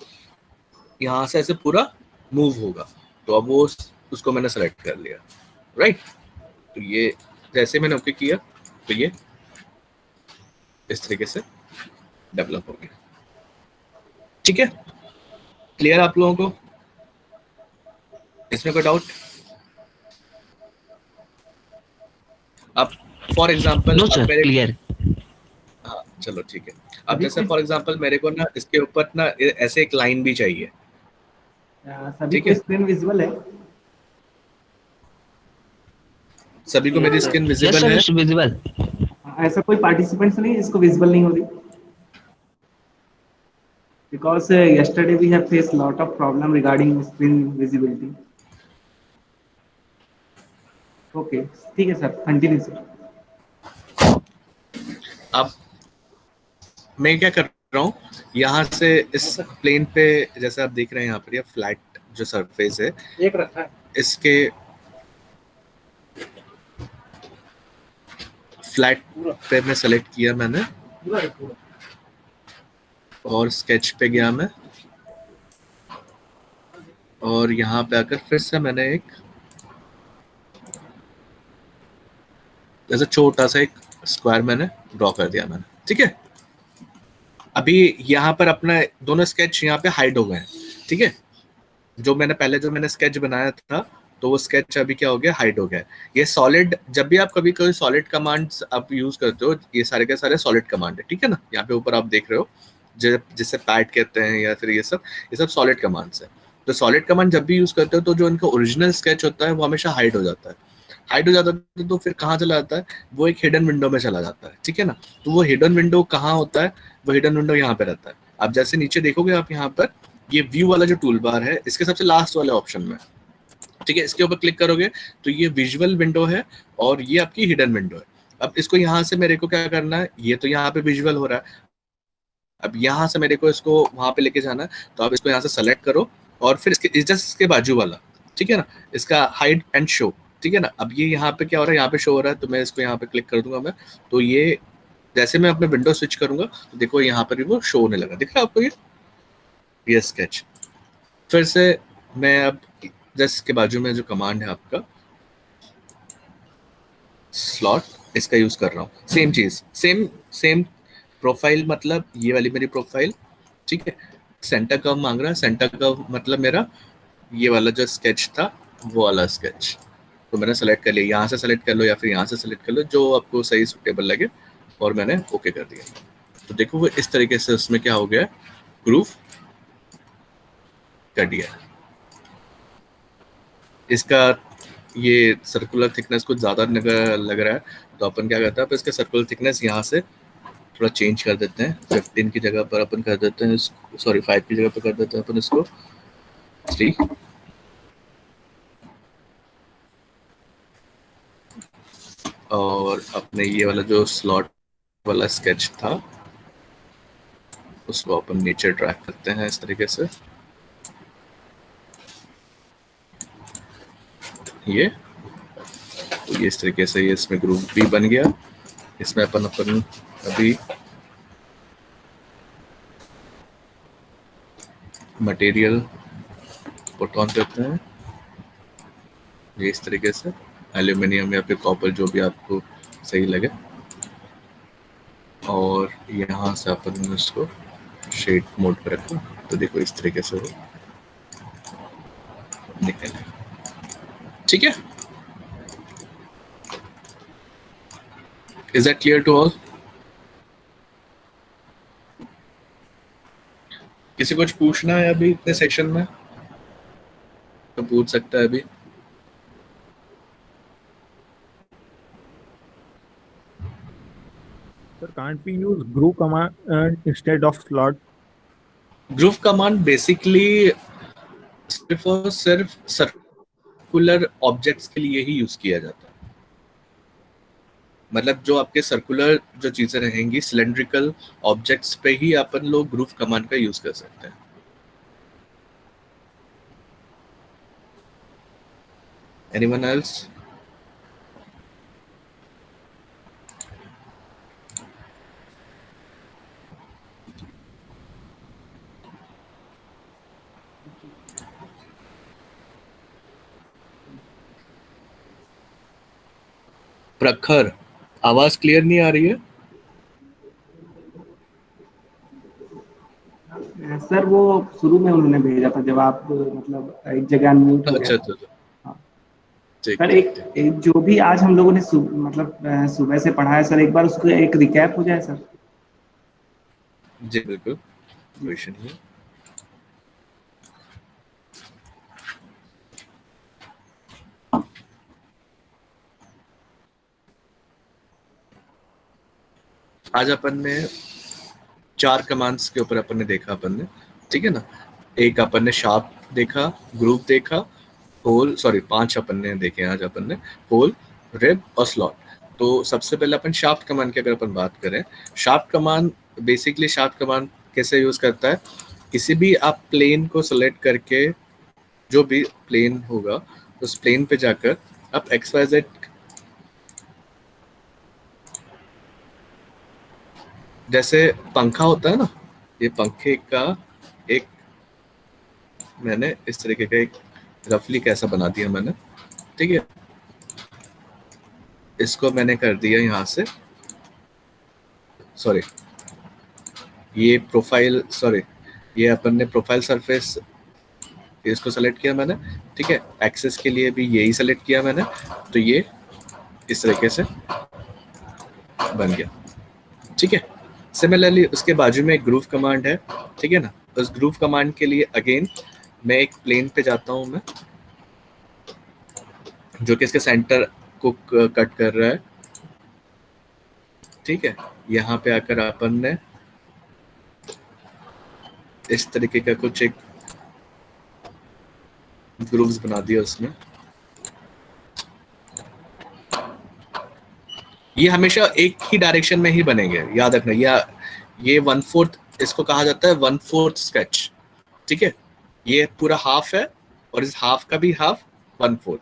Speaker 1: यहाँ से ऐसे पूरा मूव होगा। तो अब वो उसको मैंने सेलेक्ट कर लिया, राइट। तो ये जैसे मैंने ओके किया तो ये इस तरीके से डेवलप हो गया, ठीक है। क्लियर आप लोगों को, इसमें कोई डाउट? अब for example
Speaker 4: no sir, clear.
Speaker 1: हाँ चलो ठीक है। अब जैसे फॉर एग्जांपल मेरे को ना इसके ऊपर ना ऐसे एक लाइन भी चाहिए,
Speaker 2: सभी को स्क्रीन विजिबल है?
Speaker 1: सभी को मेरी स्क्रीन
Speaker 4: यस
Speaker 1: विजिबल है?
Speaker 4: Sir, visible.
Speaker 2: ऐसा कोई पार्टिसिपेंट्स नहीं जिसको विजिबल नहीं हो रही? Because yesterday we have faced lot of problem regarding screen visibility. Okay, ठीक है सर, कंटिन्यू सर।
Speaker 1: अब मैं क्या कर रहा हूँ, यहाँ से इस प्लेन पे जैसे आप देख रहे हैं यहाँ पर ये फ्लैट जो सरफेस है,
Speaker 5: एक रखा है,
Speaker 1: इसके फ्लैट पे मैं सेलेक्ट किया मैंने,
Speaker 5: पूरा है पूरा।
Speaker 1: और स्केच पे गया मैं, और यहाँ पे आकर फिर से मैंने एक जैसे छोटा सा एक स्क्वायर मैंने ड्रॉ कर दिया मैंने, ठीक है। अभी यहाँ पर अपना दोनों स्केच यहाँ पे हाइड हो गए हैं, ठीक है। जो मैंने स्केच बनाया था तो वो स्केच अभी क्या हो गया, हाइड हो गया। ये सॉलिड, जब भी आप कभी कोई सॉलिड कमांड्स आप यूज करते हो, ये सारे के सारे सॉलिड कमांड है, ठीक है ना। यहाँ पे ऊपर आप देख रहे हो जिसे पैड कहते हैं या फिर ये सब सॉलिड कमांड्स है। तो सॉलिड कमांड जब भी यूज करते हो तो जो इनका ओरिजिनल स्केच होता है वो हमेशा हाइड हो जाता है। हाइड हो जाता है तो फिर कहाँ चला जाता है, वो एक हिडन विंडो में चला जाता है, ठीक है ना। तो वो हिडन विंडो कहाँ होता है, वो हिडन विंडो यहाँ पे रहता है। आप जैसे नीचे देखोगे आप यहाँ पर ये व्यू वाला जो टूल बार है, इसके सबसे लास्ट वाले ऑप्शन में, ठीक है, इसके ऊपर क्लिक करोगे तो ये विजुअल विंडो है और ये आपकी हिडन विंडो है। अब इसको यहाँ से मेरे को क्या करना है, ये तो यहाँ पे विजुअल हो रहा है, अब यहाँ से मेरे को इसको वहां पे लेके जाना है। तो आप इसको यहाँ से सेलेक्ट करो और फिर इसके बाजू वाला, ठीक है ना, इसका हाइड एंड शो, ठीक है ना। अब ये यहाँ पे क्या हो रहा है, यहाँ पे शो हो रहा है, तो मैं इसको यहाँ पे क्लिक कर दूंगा मैं, तो ये जैसे मैं अपने विंडो स्विच करूंगा तो देखो यहाँ पर भी वो शो होने लगा, दिख रहा है आपको ये स्केच। फिर से मैं अब जस्ट के बाजू में जो कमांड है आपका स्लॉट, इसका यूज कर रहा हूँ। सेम चीज, सेम प्रोफाइल, मतलब ये वाली मेरी प्रोफाइल, ठीक है। सेंटर कर्व मांग रहा है, सेंटर कर्व मतलब मेरा ये वाला जो स्केच था वो वाला स्केच, तो मैंने सेलेक्ट कर लिया। यहाँ से सेलेक्ट कर लो या फिर यहाँ से सेलेक्ट कर लो, जो आपको सही सुटेबल लगे, और मैंने ओके कर दिया। तो देखो वो इस तरीके से उसमें क्या हो गया, ग्रूव कर दिया। इसका ये सर्कुलर थिकनेस कुछ ज़्यादा लग रहा है, तो अपन क्या करते हैं, इसका सर्कुलर थिकनेस यहाँ से थोड़ा चेंज कर देते हैं। 15 की जगह पर अपन कर देते हैं, सॉरी 5 की जगह पर कर देते हैं अपन इसको 3। और अपने ये वाला जो स्लॉट वाला स्केच था उसको अपन नीचे ड्रैग करते हैं इस तरीके से, ये तो ये इस तरीके से ये इसमें ग्रुप भी बन गया। इसमें अपन अभी मटेरियल पुट ऑन करते हैं, ये इस तरीके से एल्यूमिनियम या फिर कॉपर, जो भी आपको सही लगे। और यहाँ से अपन इसको शेड मोड पर रखो, तो देखो इस तरीके से वो निकल, ठीक है। Is that clear to all? किसी कुछ पूछना है अभी इतने सेक्शन में तो पूछ सकता है अभी।
Speaker 3: Sir, can't we use groove command instead of slot?
Speaker 1: Groove command basically सिर्फ और सिर्फ सर्कुलर ऑब्जेक्ट्स के लिए ही यूज किया जाता है। मतलब जो आपके सर्कुलर जो चीजें रहेंगी, सिलेंड्रिकल ऑब्जेक्ट्स पे ही अपन लोग ग्रूव कमांड का यूज कर सकते हैं। Anyone else? प्रखर, आवाज क्लियर नहीं आ रही है?
Speaker 2: सर वो शुरू में उन्होंने भेजा था जब आप मतलब एक जगह अनम्यूट हो गया।
Speaker 1: अच्छा।
Speaker 2: हाँ।
Speaker 1: ठीक,
Speaker 2: सर एक जो भी आज हम लोगों ने मतलब सुबह से पढ़ा है सर, एक बार उसको एक रिकैप हो जाए सर।
Speaker 1: जी बिल्कुल, क्वेश्चन है। आज अपन ने 4 कमांड्स के ऊपर अपन ने देखा अपन ने, ठीक है ना। एक अपन ने शार्प देखा, ग्रुप देखा, होल, सॉरी 5 अपन ने देखे आज अपन ने, होल, रिब और स्लॉट। तो सबसे पहले अपन शार्प कमांड की अगर अपन बात करें, sharp command basically sharp command कैसे यूज करता है, किसी भी आप प्लेन को सेलेक्ट करके, जो भी प्लेन होगा उस प्लेन पे जाकर आप XYZ जैसे पंखा होता है ना, ये पंखे का एक मैंने इस तरीके का एक रफली कैसा बना दिया मैंने, ठीक है। इसको मैंने कर दिया यहाँ से, सॉरी ये प्रोफाइल, सॉरी ये अपन ने प्रोफाइल सरफेस इसको सेलेक्ट किया मैंने, ठीक है। एक्सेस के लिए भी यही सेलेक्ट किया मैंने, तो ये इस तरीके से बन गया, ठीक है। सिमिलरली उसके बाजू में एक ग्रूव कमांड है, ठीक है ना। उस ग्रूव कमांड के लिए अगेन मैं एक प्लेन पे जाता हूं मैं, जो कि इसके सेंटर को कट कर रहा है, ठीक है। यहाँ पे आकर अपन ने इस तरीके का कुछ एक ग्रूव्स बना दिया उसमें। ये हमेशा एक ही डायरेक्शन में ही बनेंगे, याद रखना। ये 1/4 इसको कहा जाता है 1/4 स्केच, ठीक है। ये पूरा हाफ है और इस हाफ का भी हाफ 1/4,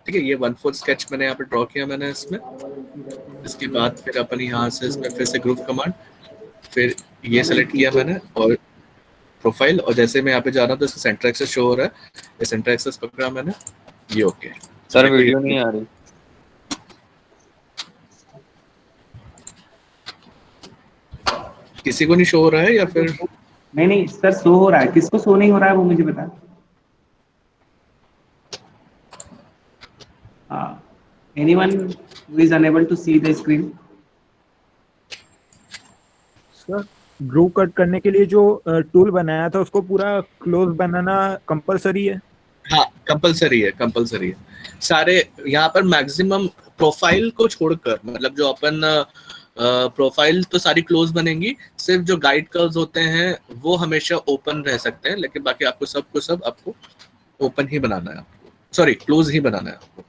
Speaker 1: ठीक है, ये 1/4 स्केच मैंने यहाँ पे ड्रॉ किया मैंने इसमें। इसके बाद फिर अपन यहाँ से इसमें फिर से ग्रुप कमांड, फिर ये सेलेक्ट किया मैंने और प्रोफाइल, और जैसे मैं यहाँ पे जा रहा हूँ तो इसका सेंटर एक्सेस शो हो रहा है, ये सेंटर एक्सेस पकड़ा मैंने, ये ओके।
Speaker 5: सर वीडियो नहीं आ रही।
Speaker 1: किसी को नहीं शो हो रहा है या फिर?
Speaker 2: नहीं सर, शो हो रहा है, किसको शो नहीं हो रहा है वो मुझे बता। Anyone who is unable to see the screen?
Speaker 3: Sir group cut करने के लिए जो टूल बनाया था उसको पूरा क्लोज बनाना कंपलसरी है?
Speaker 1: हाँ कंपलसरी है, कंपलसरी है। सारे यहाँ पर मैक्सिमम प्रोफाइल को छोड़कर, मतलब जो अपन प्रोफाइल तो सारी क्लोज बनेंगी, सिर्फ जो गाइड कर्व्स होते हैं वो हमेशा ओपन रह सकते हैं, लेकिन बाकी आपको सब आपको ओपन ही बनाना है, आपको सॉरी क्लोज ही बनाना है आपको।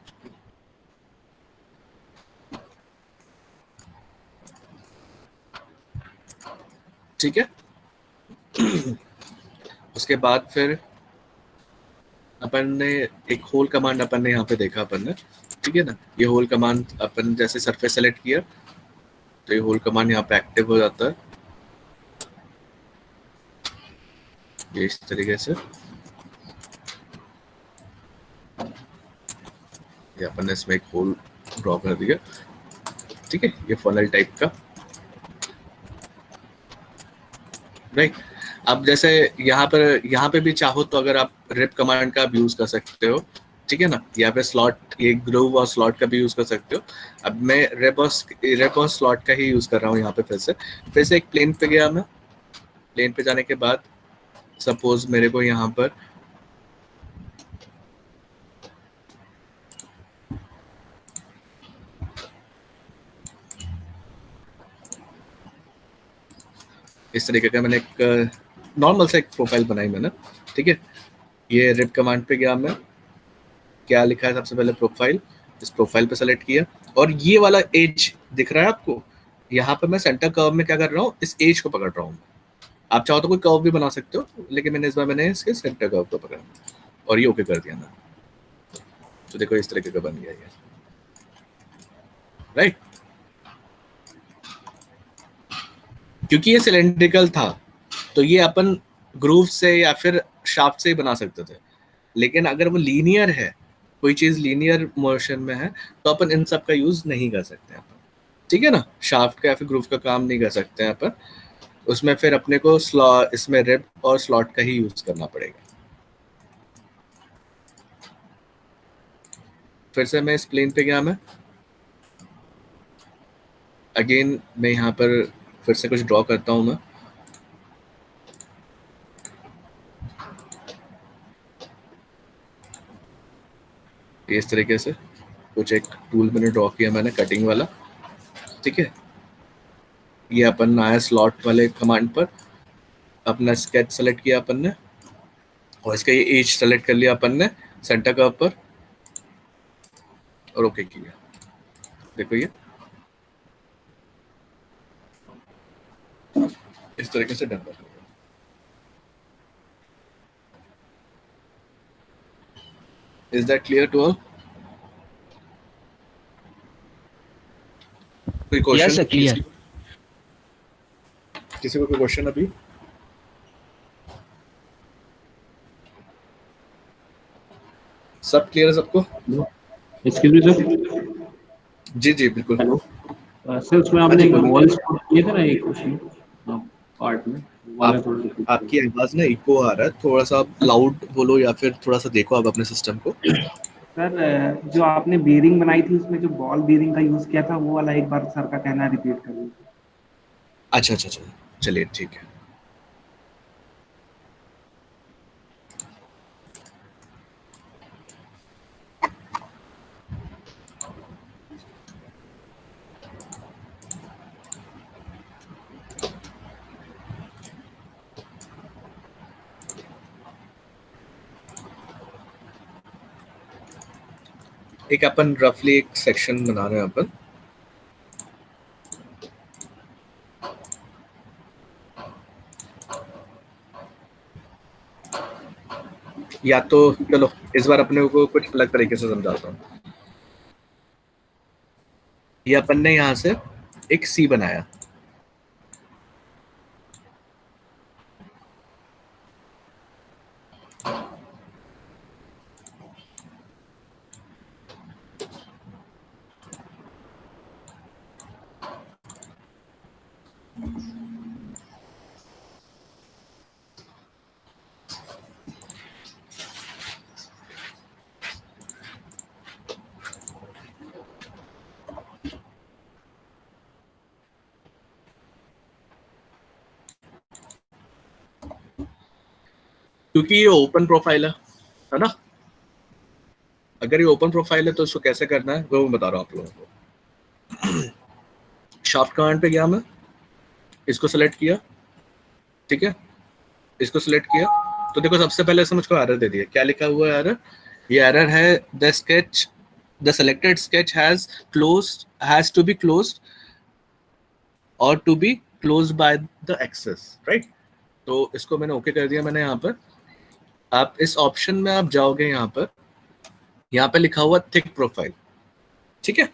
Speaker 1: ठीक है। उसके बाद फिर अपन ने एक होल कमांड अपन ने यहाँ पे देखा अपन ने, ठीक है ना, ये होल कमांड अपन जैसे सरफेस सेलेक्ट किया तो ये होल कमांड यहाँ पे एक्टिव हो जाता है, ये इस तरीके से। ये अपन ने इसमें एक होल ड्रॉ कर दिया, ठीक है, ये फनल टाइप का, राइट। अब जैसे यहाँ पे भी चाहो तो अगर आप रिप कमांड का भी यूज कर सकते हो, ठीक है ना, यहाँ पे स्लॉट, ये ग्रूव और स्लॉट का भी यूज कर सकते हो। अब मैं रिप और स्लॉट का ही यूज कर रहा हूँ यहाँ पे। फिर से एक प्लेन पे गया मैं, प्लेन पे जाने के बाद सपोज मेरे को यहाँ पर इस तरीके का मैंने एक नॉर्मल सा एक प्रोफाइल बनाई मैंने, ठीक है। ये रिप कमांड पे गया मैं, क्या लिखा है सबसे पहले प्रोफाइल, इस प्रोफाइल पे सेलेक्ट किया और ये वाला एज दिख रहा है आपको, यहाँ पे मैं सेंटर कर्व में क्या कर रहा हूँ, इस एज को पकड़ रहा हूँ। आप चाहो तो कोई कर्व भी बना सकते हो, लेकिन मैंने इस बार इसके सेंटर कर्व को पकड़ा और ये ओके कर दिया ना, तो देखो इस तरीके का बन गया ये, राइट। क्योंकि ये सिलेंड्रिकल था तो ये अपन ग्रूव से या फिर शाफ्ट से ही बना सकते थे, लेकिन अगर वो लीनियर है, कोई चीज लीनियर मोशन में है, तो अपन इन सब का यूज नहीं कर सकते हैं अपन, ठीक है ना। शाफ्ट का या फिर ग्रूव का काम नहीं कर सकते हैं अपन, उसमें फिर अपने को इसमें रिप और स्लॉट का ही यूज करना पड़ेगा। फिर से मैं इस प्लेन पे गया मैं, अगेन मैं यहाँ पर फिर से कुछ ड्रॉ करता हूँ मैं, इस तरीके से कुछ एक टूल मैंने ड्रॉ किया मैंने कटिंग वाला, ठीक है। ये अपन आया स्लॉट वाले कमांड पर, अपना स्केच सेलेक्ट किया अपन ने और इसका ये एज सेलेक्ट कर लिया अपन ने सेंटर कर्व पर और ओके किया। देखो ये इस तरीके से डन कर। Is that clear to all? कोई क्वेश्चन?
Speaker 4: Yes, sir, clear.
Speaker 1: किसी को कोई क्वेश्चन अभी? सब क्लियर है सबको?
Speaker 6: Excuse me sir.
Speaker 1: जी जी बिल्कुल।
Speaker 6: हेलो सर, उसमें आपने वॉल्स किए थे ना एक क्वेश्चन पार्ट में,
Speaker 1: आपकी आवाज ना इको आ रहा है, थोड़ा सा लाउड बोलो या फिर थोड़ा सा देखो आप अपने सिस्टम को।
Speaker 2: सर जो आपने बेरिंग बनाई थी उसमें जो बॉल बेरिंग का यूज किया था वो वाला एक बार सर का कहना रिपीट कर लीजिए।
Speaker 1: अच्छा अच्छा अच्छा, चलिए ठीक है। एक अपन रफली एक सेक्शन बना रहे हैं अपन, या तो चलो इस बार अपने को कुछ अलग तरीके से समझाता हूँ। ये अपन ने यहाँ से एक सी बनाया, क्योंकि ये ओपन प्रोफाइल है ना। अगर ये ओपन प्रोफाइल है तो इसको कैसे करना है वो मैं बता रहा हूँ आप लोगों को। शाफ्ट कमांड पे गया मैं, इसको सेलेक्ट किया, ठीक है, इसको सेलेक्ट किया, तो देखो सबसे पहले इसने मुझको एरर दे दिया। क्या लिखा हुआ है एरर? ये एरर है the selected sketch has to be closed और to be closed by the axis, right. तो इसको मैंने ओके कर दिया मैंने यहाँ पर। आप इस ऑप्शन में आप जाओगे, यहाँ पे लिखा हुआ थिक प्रोफाइल, ठीक है।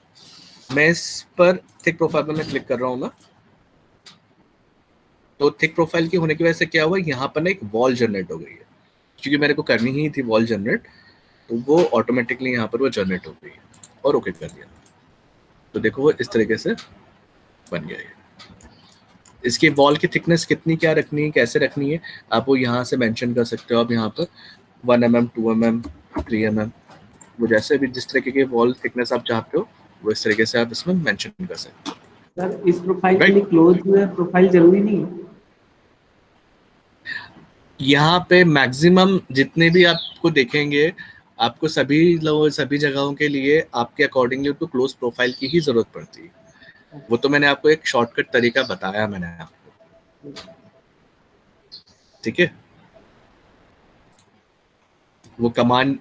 Speaker 1: मैं इस पर थिक प्रोफाइल पर मैं क्लिक कर रहा हूँ मैं। तो थिक प्रोफाइल की होने की वजह से क्या हुआ, यहाँ पर ना एक वॉल जनरेट हो गई है, क्योंकि मेरे को करनी ही थी वॉल जनरेट, तो वो ऑटोमेटिकली यहाँ पर वो जनरेट हो गई है और ओके कर दिया। तो देखो वो इस तरीके से बन गया है। इसकी वॉल की थिकनेस कितनी क्या रखनी है, कैसे रखनी है, आप वो यहाँ से मेंशन कर सकते हो। आप यहाँ पर 1 mm, 2 mm, 3 mm, वो जैसे भी जिस तरीके की वॉल थिकनेस आप चाहते हो वो इस तरीके से आप इसमें मेंशन कर सकते हो।
Speaker 2: सर इस प्रोफाइल के लिए क्लोज प्रोफाइल जरूरी नहीं है?
Speaker 1: यहाँ पे मैक्सिमम जितने भी आपको देखेंगे, आपको सभी जगहों के लिए आपके अकॉर्डिंगली तो क्लोज प्रोफाइल की ही जरूरत पड़ती है। वो तो मैंने आपको एक शॉर्टकट तरीका बताया मैंने आपको, ठीक है। वो कमांड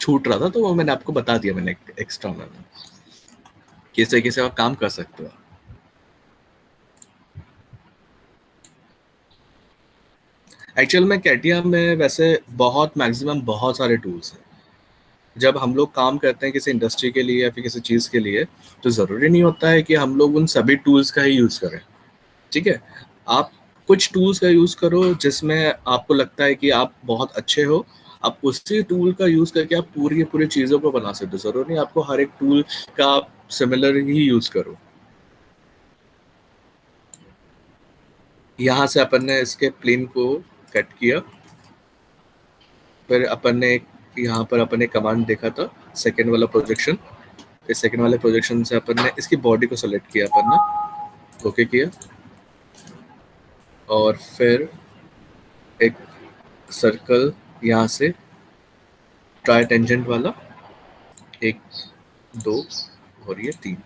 Speaker 1: छूट रहा था तो वो मैंने आपको बता दिया मैंने एक्स्ट्रा में, किस तरीके से आप काम कर सकते हो। एक्चुअल में कैटिया में वैसे मैक्सिमम बहुत सारे टूल्स हैं। जब हम लोग काम करते हैं किसी इंडस्ट्री के लिए या फिर किसी चीज़ के लिए, तो ज़रूरी नहीं होता है कि हम लोग उन सभी टूल्स का ही यूज़ करें, ठीक है। आप कुछ टूल्स का यूज़ करो जिसमें आपको लगता है कि आप बहुत अच्छे हो, आप उसी टूल का यूज़ करके आप पूरी चीज़ों को बना सकते हो। ज़रूरी नहीं आपको हर एक टूल का आप सिमिलर ही यूज़ करो। यहाँ से अपन ने इसके प्लेन को कट किया, फिर अपन ने यहाँ पर अपन ने कमांड देखा था सेकेंड वाला प्रोजेक्शन। इस सेकेंड वाले प्रोजेक्शन से अपन ने इसकी बॉडी को सेलेक्ट किया, अपन ने ओके किया, और फिर एक सर्कल यहाँ से ट्राई टेंजेंट वाला 1, 2 और ये 3,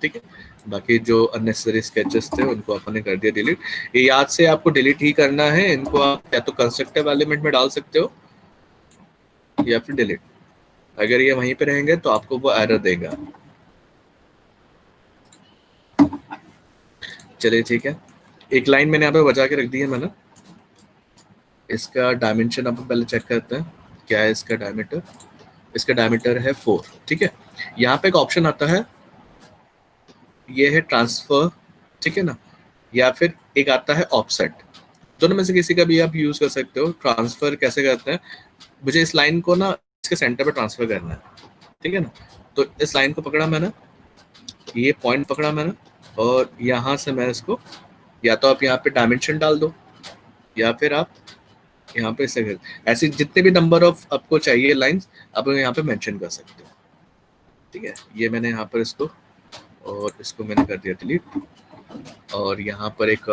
Speaker 1: ठीक है। बाकी जो अननेसेसरी स्केचेस थे उनको अपन ने कर दिया डिलीट। ये याद से आपको डिलीट ही करना है। इनको आप या तो कंस्ट्रक्टिव एलिमेंट में डाल सकते हो या फिर डिलीट। अगर ये वहीं पे रहेंगे तो आपको वो एरर देगा। चलिए ठीक है, एक लाइन मैंने यहाँ पे बचा के रख दी है मैंने। इसका डायमेंशन आप पहले चेक करते हैं क्या है इसका डायमीटर। इसका डायमीटर है 4, ठीक है। यहाँ पे एक ऑप्शन आता है, ये है ट्रांसफर, ठीक है ना, या फिर एक आता है ऑफसेट। दोनों में से किसी का भी आप यूज कर सकते हो। ट्रांसफर कैसे करते हैं, मुझे इस लाइन को ना इसके सेंटर पे ट्रांसफर करना है, ठीक है ना। तो इस लाइन को पकड़ा मैंने, ये पॉइंट पकड़ा मैंने, और यहाँ से मैं इसको या तो आप यहाँ पे डायमेंशन डाल दो या फिर आप यहाँ पे ऐसे जितने भी नंबर ऑफ आपको चाहिए लाइंस आप यहाँ पे मेंशन कर सकते हो, ठीक है। ये मैंने यहाँ पर इसको और इसको मैंने कर दिया डिलीट। और यहाँ पर एक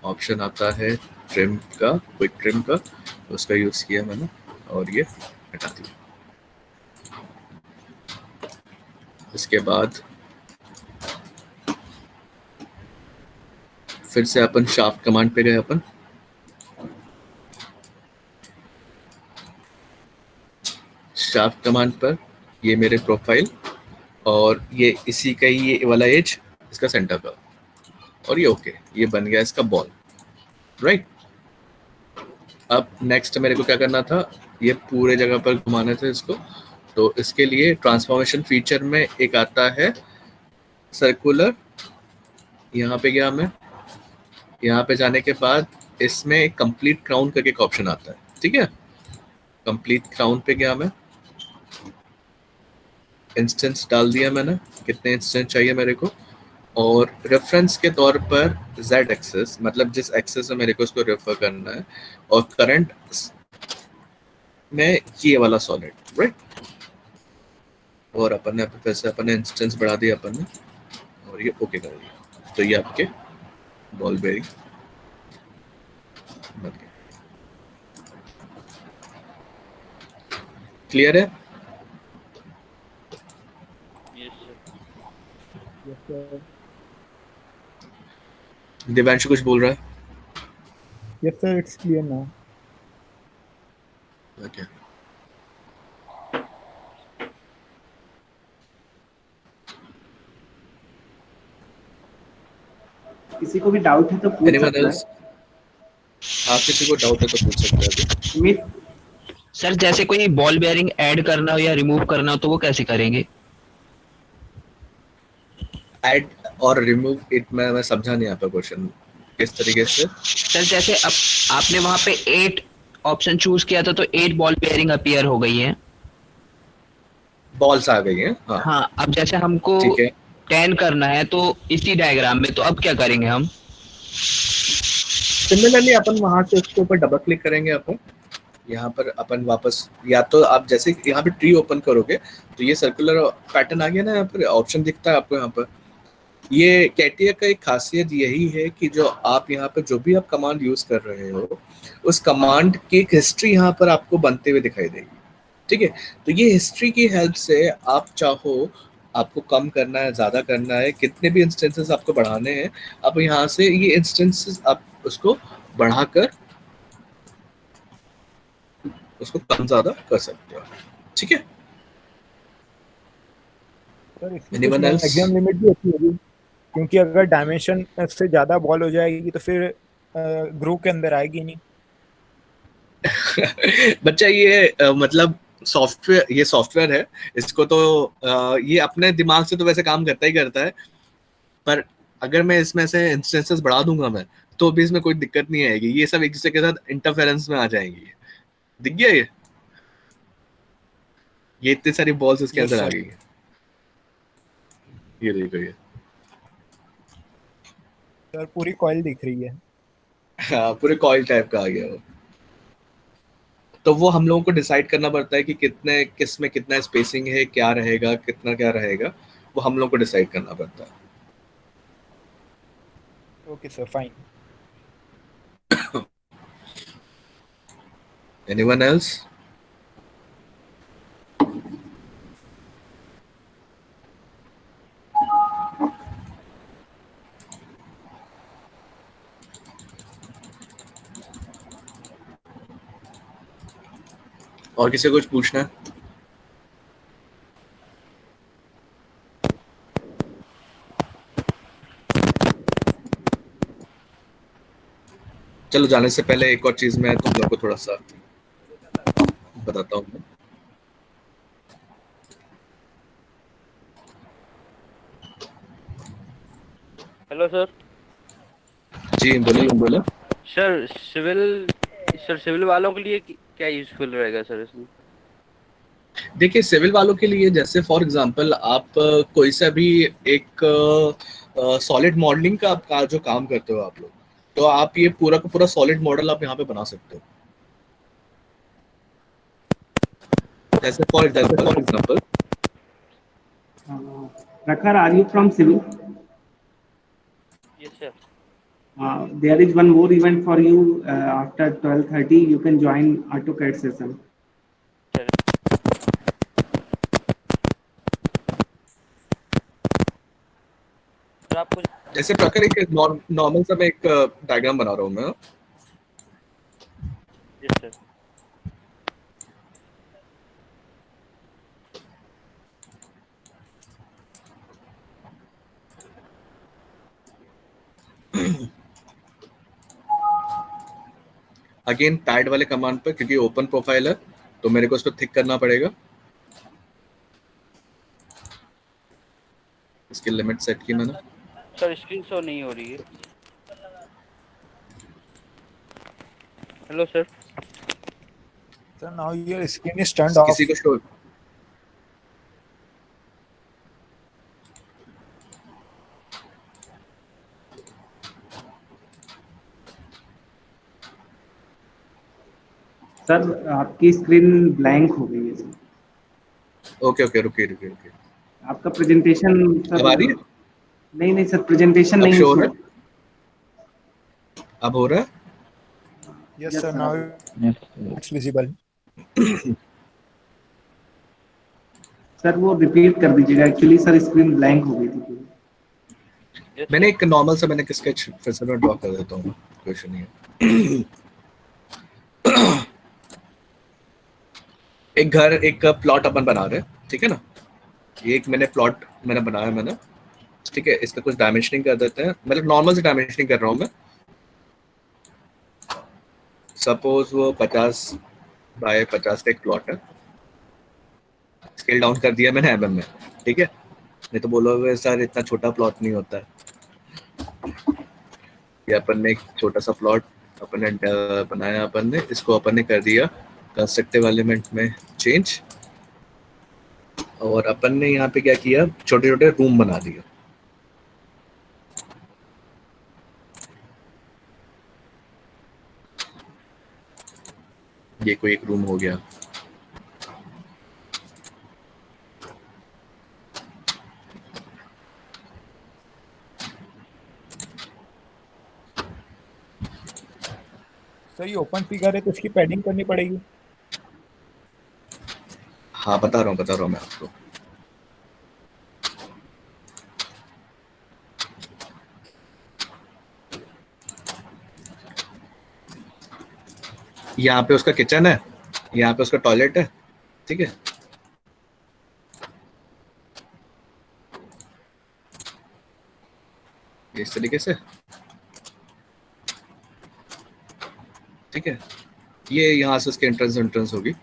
Speaker 1: ऑप्शन आता है ट्रिम का, क्विक ट्रिम का, उसका यूज किया मैंने और ये हटा दिया। इसके बाद फिर से अपन शाफ्ट कमांड पे गए। अपन शाफ्ट कमांड पर ये मेरे प्रोफाइल और ये इसी का ही ये वाला एज इसका सेंटर का, और ये ओके, ये बन गया इसका बॉल, राइट। अब नेक्स्ट मेरे को क्या करना था, ये पूरे जगह पर घुमाना था इसको। तो इसके लिए ट्रांसफॉर्मेशन फीचर में एक आता है सर्कुलर, यहाँ पे गया मैं, यहाँ पे जाने के बाद इसमें कंप्लीट क्राउन करके एक ऑप्शन आता है, ठीक है। कंप्लीट क्राउन पे गया मैं, इंस्टेंस डाल दिया मैंने, कितने इंस्टेंस चाहिए मेरे को, और रेफरेंस के तौर पर z एक्सेस, मतलब जिस एक्सेस में मेरे को इसको रेफर करना है, और करंट में ये वाला सॉलिड, राइट। और अपन ने फिर से अपन ने इंस्टेंस बढ़ा दिया अपन ने, और ये ओके कर दिया, तो ये आपके बॉल बेयरिंग बन गए। क्लियर है?
Speaker 3: Yes, sir.
Speaker 1: दिव्यांशु कुछ बोल रहा है?
Speaker 3: Yes, sir, it's clear now.
Speaker 1: Okay.
Speaker 2: किसी को भी डाउट है तो पूछ
Speaker 1: Anyone
Speaker 2: सकता
Speaker 1: else? हाँ, किसी को डाउट है तो पूछ सकते हैं अभी।
Speaker 2: है। अमित,
Speaker 4: सर जैसे कोई बॉल बेयरिंग ऐड करना हो या रिमूव करना हो तो वो कैसे करेंगे?
Speaker 1: ऐड और रिमूव इट, मैं समझा नहीं आपका क्वेश्चन किस तरीके से।
Speaker 4: सर जैसे अब आपने वहां पे 8 ऑप्शन चूज किया था तो 8 बॉल बेयरिंग अपीयर हो गई है।
Speaker 1: बॉल्स आ गई हैं, हाँ।
Speaker 4: हाँ, अब जैसे हमको
Speaker 1: ठीक है,
Speaker 4: 10 करना है तो इसी डायग्राम में, तो अब क्या करेंगे हम?
Speaker 1: सिमिलरली अपन वहां से उसके ऊपर डबल क्लिक करेंगे, अपन यहाँ पर अपन वापस, या तो आप जैसे यहाँ पे ट्री ओपन करोगे तो ये सर्कुलर पैटर्न आ गया ना, यहाँ पर ऑप्शन दिखता है आपको यहाँ पर। ये कैटिया का एक खासियत यही है कि जो आप यहाँ पर जो भी आप कमांड यूज कर रहे हो, उस कमांड की एक हिस्ट्री यहाँ पर आपको बनते हुए दिखाई देगी, ठीक है। तो ये हिस्ट्री की हेल्प से आप चाहो, आपको कम करना है, ज्यादा करना है, कितने भी इंस्टेंसेस आपको बढ़ाने हैं, आप यहाँ से ये इंस्टेंसेस आप उसको बढ़ाकर उसको कम ज्यादा कर सकते हो, ठीक है।
Speaker 3: सर इसकी
Speaker 1: Anyone else?
Speaker 3: मैक्सिमम लिमिट भी अच्छी होगी, क्योंकि अगर डायमेंशन से ज्यादा बॉल हो जाएगी तो फिर ग्रुप के अंदर आएगी नहीं।
Speaker 1: बच्चा ये मतलब सॉफ्टवेयर, ये सॉफ्टवेयर है, इसको तो ये अपने दिमाग से तो वैसे काम करता ही करता है, पर अगर मैं इसमें से इंस्टेंसेस बढ़ा दूंगा मैं, तो भी इसमें कोई दिक्कत नहीं आएगी, ये सब एक दूसरे के साथ इंटरफेरेंस में आ जाएंगी। दिख गया ये इतनी सारी बॉल्स इसके
Speaker 3: Yes,
Speaker 1: अंदर आ
Speaker 3: sir.
Speaker 1: गई है, ये देखो ये।
Speaker 3: सर पूरी कॉइल दिख रही है।
Speaker 1: हाँ, पूरे कॉइल टाइप का आ गया वो। तो वो हम लोगों को डिसाइड करना पड़ता है कि कितने, किस में कितना स्पेसिंग है, क्या रहेगा, कितना क्या रहेगा, वो हम लोगों को डिसाइड करना पड़ता है।
Speaker 3: Okay sir, fine.
Speaker 1: Anyone else? और किसी को कुछ पूछना है? चलो, जाने से पहले एक और चीज मैं तुम लोग को थोड़ा सा बताता हूँ।
Speaker 7: Hello sir.
Speaker 1: जी बोलो।
Speaker 7: सर सिविल वालों के लिए क्या यूजफुल रहेगा सर इसमें?
Speaker 1: देखिए, सिविल वालों के लिए जैसे फॉर एग्जांपल आप कोई सा भी एक सॉलिड मॉडलिंग का जो काम करते हो आप लोग, तो आप ये पूरा का पूरा सॉलिड मॉडल आप यहाँ पे बना सकते हो। जैसे for example
Speaker 2: Prakhar, are you from civil?
Speaker 7: Yes sir.
Speaker 2: There is one more event for you after 12:30. You can join AutoCAD session.
Speaker 7: Sir आपको
Speaker 1: जैसे प्रकार एक नॉर्मल सा मैं एक डायग्राम बना रहा हूँ मैं।
Speaker 7: Yes sir.
Speaker 1: अगेन पैड वाले कमांड पर, क्योंकि ओपन प्रोफाइल है तो मेरे को इसको थिक करना पड़ेगा। इसकी लिमिट सेट की मैंने।
Speaker 7: सर स्क्रीन शो नहीं हो रही है। Hello sir.
Speaker 3: So now your screen is turned off.
Speaker 1: किसी को शो
Speaker 2: सर आपकी स्क्रीन ब्लैंक हो गई है सर।
Speaker 1: ओके ओके, रुकिए रुकिए रुकिए।
Speaker 2: आपका प्रेजेंटेशन सर
Speaker 1: अब आ रही है?
Speaker 2: नहीं नहीं सर, प्रेजेंटेशन
Speaker 1: अब
Speaker 2: नहीं
Speaker 1: शो हो
Speaker 2: शो।
Speaker 1: रहा है? अब हो रहा है?
Speaker 3: Yes,
Speaker 2: Yes,
Speaker 3: sir.
Speaker 2: sir.
Speaker 3: Now it's visible.
Speaker 2: Sir वो रिपीट कर दीजिएगा, एक्चुअली सर स्क्रीन ब्लैंक हो गई थी पूरी।
Speaker 7: Yes,
Speaker 1: मैंने
Speaker 7: sir.
Speaker 1: एक नॉर्मल सा मैंने स्केच फिर से मैं ड्रॉ कर देता हूँ, क्वेश्चन नहीं है। एक घर, एक प्लॉट अपन बना रहे हैं, ठीक है ना। ये एक मैंने प्लॉट मैंने बनाया मैंने, ठीक है। इसका कुछ डायमेंशनिंग कर देते हैं, मतलब नॉर्मल से डायमेंशनिंग कर रहा हूँ मैं। सपोज वो 50 बाय 50 का एक प्लॉट है, स्केल डाउन कर दिया मैंने mm में, ठीक है। नहीं तो बोलोगे सर इतना छोटा प्लॉट नहीं होता है। ये अपन ने एक छोटा सा प्लॉट अपन ने बनाया, अपन ने इसको अपन ने कर दिया कंस्ट्रक्टिव एलिमेंट में चेंज, और अपन ने यहाँ पे क्या किया, छोटे छोटे रूम बना दिया। ये कोई एक रूम हो गया।
Speaker 3: सर ये ओपन फिगर है तो इसकी पैडिंग करनी पड़ेगी।
Speaker 1: हाँ बता रहा हूँ मैं आपको। यहाँ पे उसका किचन है, यहाँ पे उसका टॉयलेट है, ठीक है। इस तरीके से, ठीक है। ये यहाँ से उसके एंट्रेंस होगी।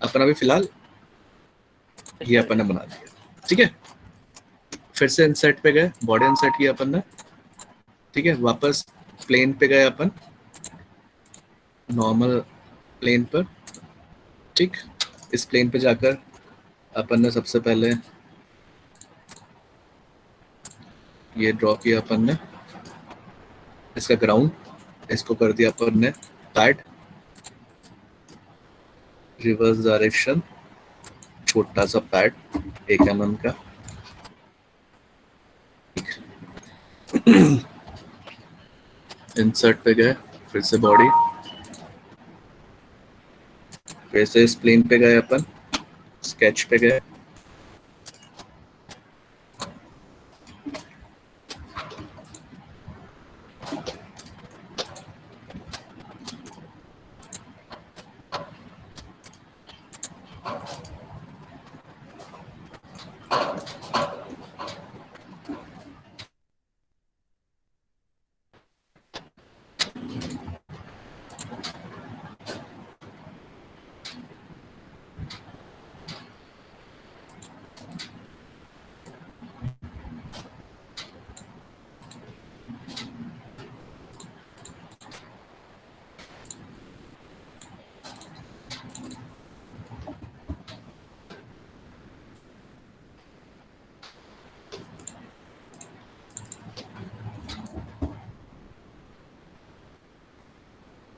Speaker 1: अपन अभी फिलहाल ये अपन ने बना दिया, ठीक है। फिर से इंसर्ट पे गए, बॉडी इंसर्ट किया अपन ने, ठीक है। वापस प्लेन पे गए अपन, नॉर्मल प्लेन पर, ठीक। इस प्लेन पे जाकर अपन ने सबसे पहले ये ड्रॉ किया अपन ने, इसका ग्राउंड, इसको कर दिया अपन ने पैड, रिवर्स डायरेक्शन, छोटा सा पैड 1 mm का। इंसर्ट पे गए, फिर से बॉडी, फिर से इस प्लेन पे गए अपन, स्केच पे गए,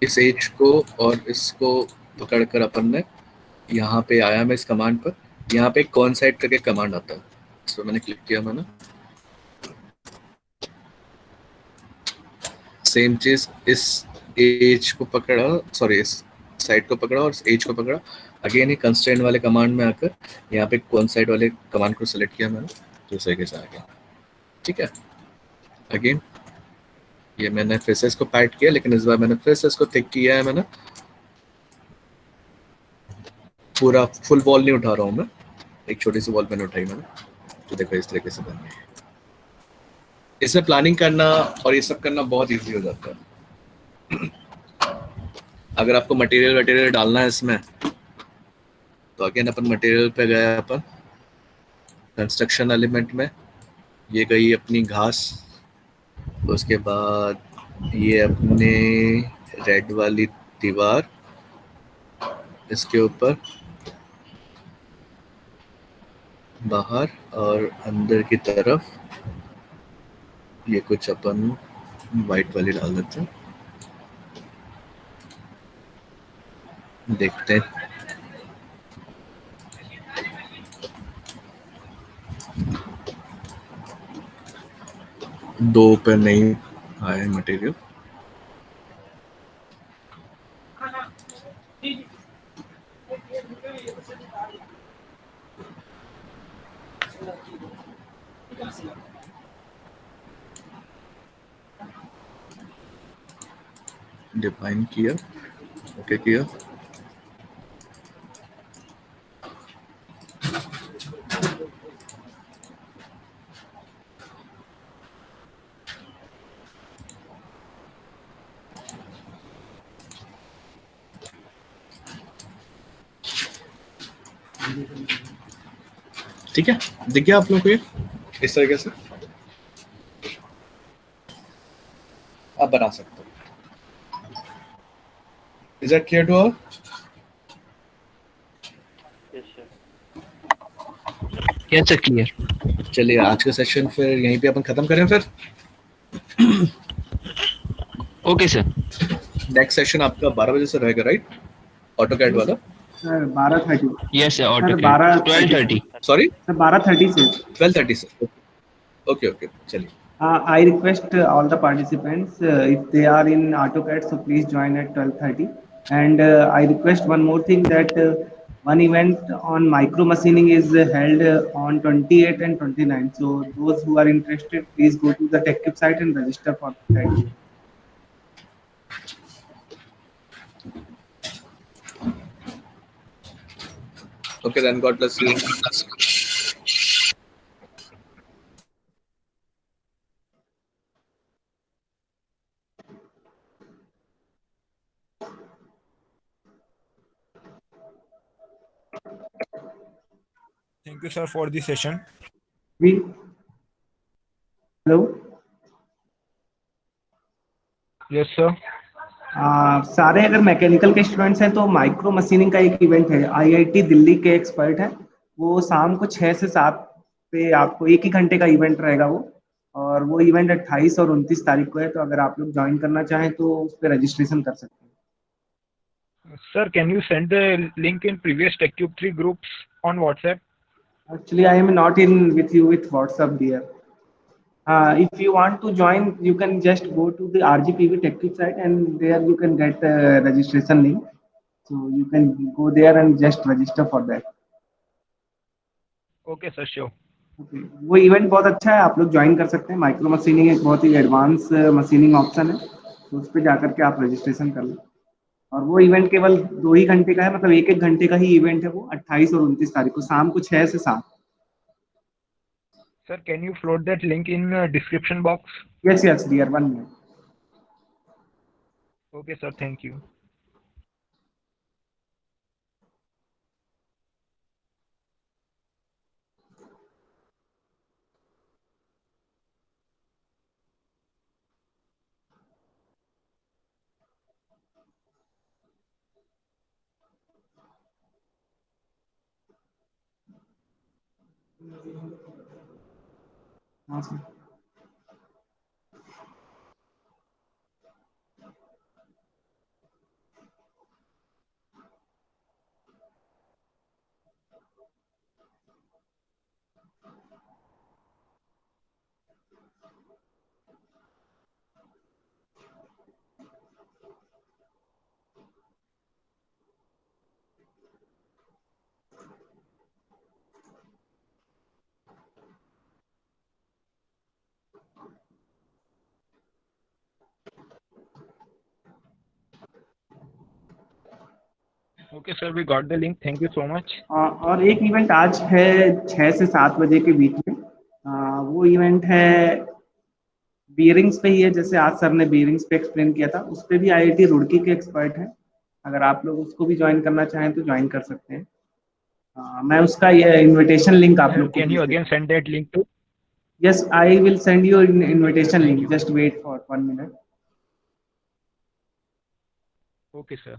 Speaker 1: इस एज को और इसको पकड़कर अपन ने यहाँ पे आया मैं इस कमांड पर। यहाँ पे कॉनसाइड करके कमांड आता है, इसको मैंने क्लिक किया मैंने। सेम चीज इस एज को पकड़ा, सॉरी इस साइड को पकड़ा और इस एज को पकड़ा। अगेन ये कंस्ट्रेंट वाले कमांड में आकर यहाँ पे कॉनसाइड वाले कमांड को सिलेक्ट किया मैंने, तो इस तरीके से आ गया, ठीक है। अगेन ये मैंने फिर से इसको पैड किया, लेकिन इस बार मैंने फिर से इसको थिक किया है मैंने। पूरा फुल वॉल नहीं उठा रहा हूँ मैं, एक छोटी सी वॉल मैंने उठाई मैंने, तो देखो इस तरीके से बन गई। इसमें प्लानिंग करना और ये सब करना बहुत इजी हो जाता है। अगर आपको मटेरियल डालना है इसमें, तो अगेन अपन मटेरियल पे गए, अपन कंस्ट्रक्शन एलिमेंट में ये गई अपनी घास, उसके बाद ये अपने रेड वाली दीवार, इसके ऊपर बाहर और अंदर की तरफ ये कुछ अपन वाइट वाली डाल देते हैं, देखते हैं। दो पे नहीं आया मटेरियल, डिफाइन किया, ओके किया, ठीक है। दिख गया आप लोगों को ये इस तरीके से आप बना सकते हो। Is that clear to all?
Speaker 7: Yes sir.
Speaker 4: Yes sir, clear.
Speaker 1: चलिए आज का सेशन फिर यहीं पे अपन खत्म करें फिर।
Speaker 4: Okay sir.
Speaker 1: नेक्स्ट सेशन आपका 12 बजे से रहेगा, राइट? ऑटोकैड वाला।
Speaker 2: Sir 12:30।
Speaker 4: Yes sir,
Speaker 2: sir
Speaker 4: AutoCAD
Speaker 2: 12:30।
Speaker 4: 12:30।
Speaker 1: Sorry,
Speaker 2: sir 12:30 से।
Speaker 1: 12:30 से। ओके ओके, चलिए।
Speaker 2: I request all the participants, if they are in AutoCAD, so please join at 12:30. And I request one more thing, that one event on micro machining is held on 28 and 29. So those who are interested, please go to the TechCube site and register for that.
Speaker 1: Okay, then God bless you.
Speaker 3: Thank you, sir, for the session.
Speaker 2: Hello.
Speaker 3: Yes, sir.
Speaker 2: सारे अगर mechanical के students हैं तो micro machining का एक event है, IIT Delhi के expert हैं, वो शाम को 6 से 7 पे आपको 1 ही घंटे का इवेंट रहेगा वो, और वो इवेंट 28 और 29 तारीख को है। तो अगर आप लोग ज्वाइन करना चाहें तो उस पर रजिस्ट्रेशन कर सकते हैं।
Speaker 3: Sir, can you send the link in previous TechCube 3 groups on WhatsApp?
Speaker 2: Actually, I am not in with you with WhatsApp, dear. If you want to join, you can just go to the RGPV TechCube site, and there you can get a registration link. So you can go there and just register for that.
Speaker 3: Okay, sir, sure.
Speaker 2: Okay. वो event बहुत अच्छा है, आप लोग join कर सकते हैं। Micro machining एक बहुत ही एडवांस मशीनिंग ऑप्शन है, तो उस पर जाकर के आप रजिस्ट्रेशन कर लें। और वो इवेंट केवल 2 ही घंटे का है, मतलब 1 घंटे का ही इवेंट है वो, 28 और 29 तारीख को शाम को 6 से 7।
Speaker 3: Sir, can you float that link in description box?
Speaker 2: Yes, dear, 1 minute.
Speaker 3: Okay, sir, thank you.
Speaker 2: हाँ sir.
Speaker 3: Okay, sir, we got the link. Thank you so much.
Speaker 2: और एक इवेंट आज है 6 से 7 बजे के बीच में। वो इवेंट है बियरिंग्स पे ही है, जैसे आज सर ने बियरिंग्स पे एक्सप्लेन किया था, उस पे भी आईआईटी रुड़की के एक्सपर्ट हैं। अगर आप लोग उसको भी ज्वाइन करना चाहें तो ज्वाइन कर सकते हैं। मैं उसका ये इनविटेशन लिंक आप लोग को
Speaker 3: Can you again send that link to?
Speaker 2: Yes, I will send you an invitation link. Just wait for 1 minute.
Speaker 3: Okay sir.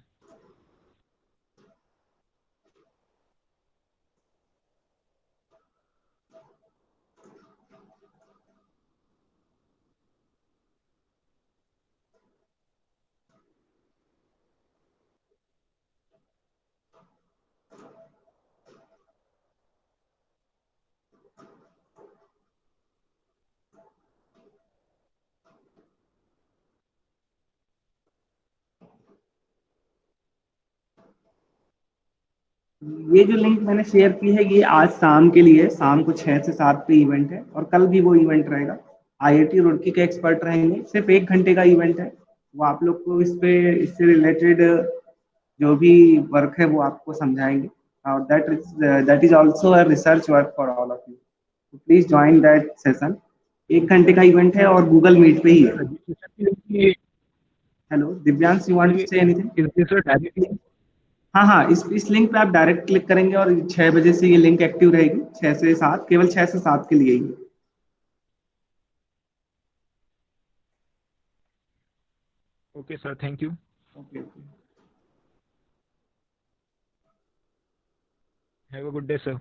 Speaker 2: ये जो लिंक मैंने शेयर की है ये आज शाम के लिए, शाम को 6 से 7 पे इवेंट है और कल भी वो इवेंट रहेगा। आईआईटी रुड़की के एक्सपर्ट रहेंगे, सिर्फ 1 घंटे का इवेंट है। वो आप लोग को इससे रिलेटेड जो भी वर्क है वो आपको समझाएंगे और that is also a research work for all of you. Please join that session. 1 घंटे का इवेंट है और गूगल मीट पे ही है।
Speaker 3: रजिस्ट्रेशन के लिए
Speaker 2: hello Divyansh, you want to say anything?
Speaker 3: इस सर डायरेक्टली।
Speaker 2: हाँ हाँ, इस लिंक पे आप डायरेक्ट क्लिक करेंगे और 6 बजे से ये लिंक एक्टिव रहेगी, 6 से 7, केवल 6 से 7 के लिए ही।
Speaker 3: Okay sir, thank you.
Speaker 2: Okay.
Speaker 3: Have a good day sir.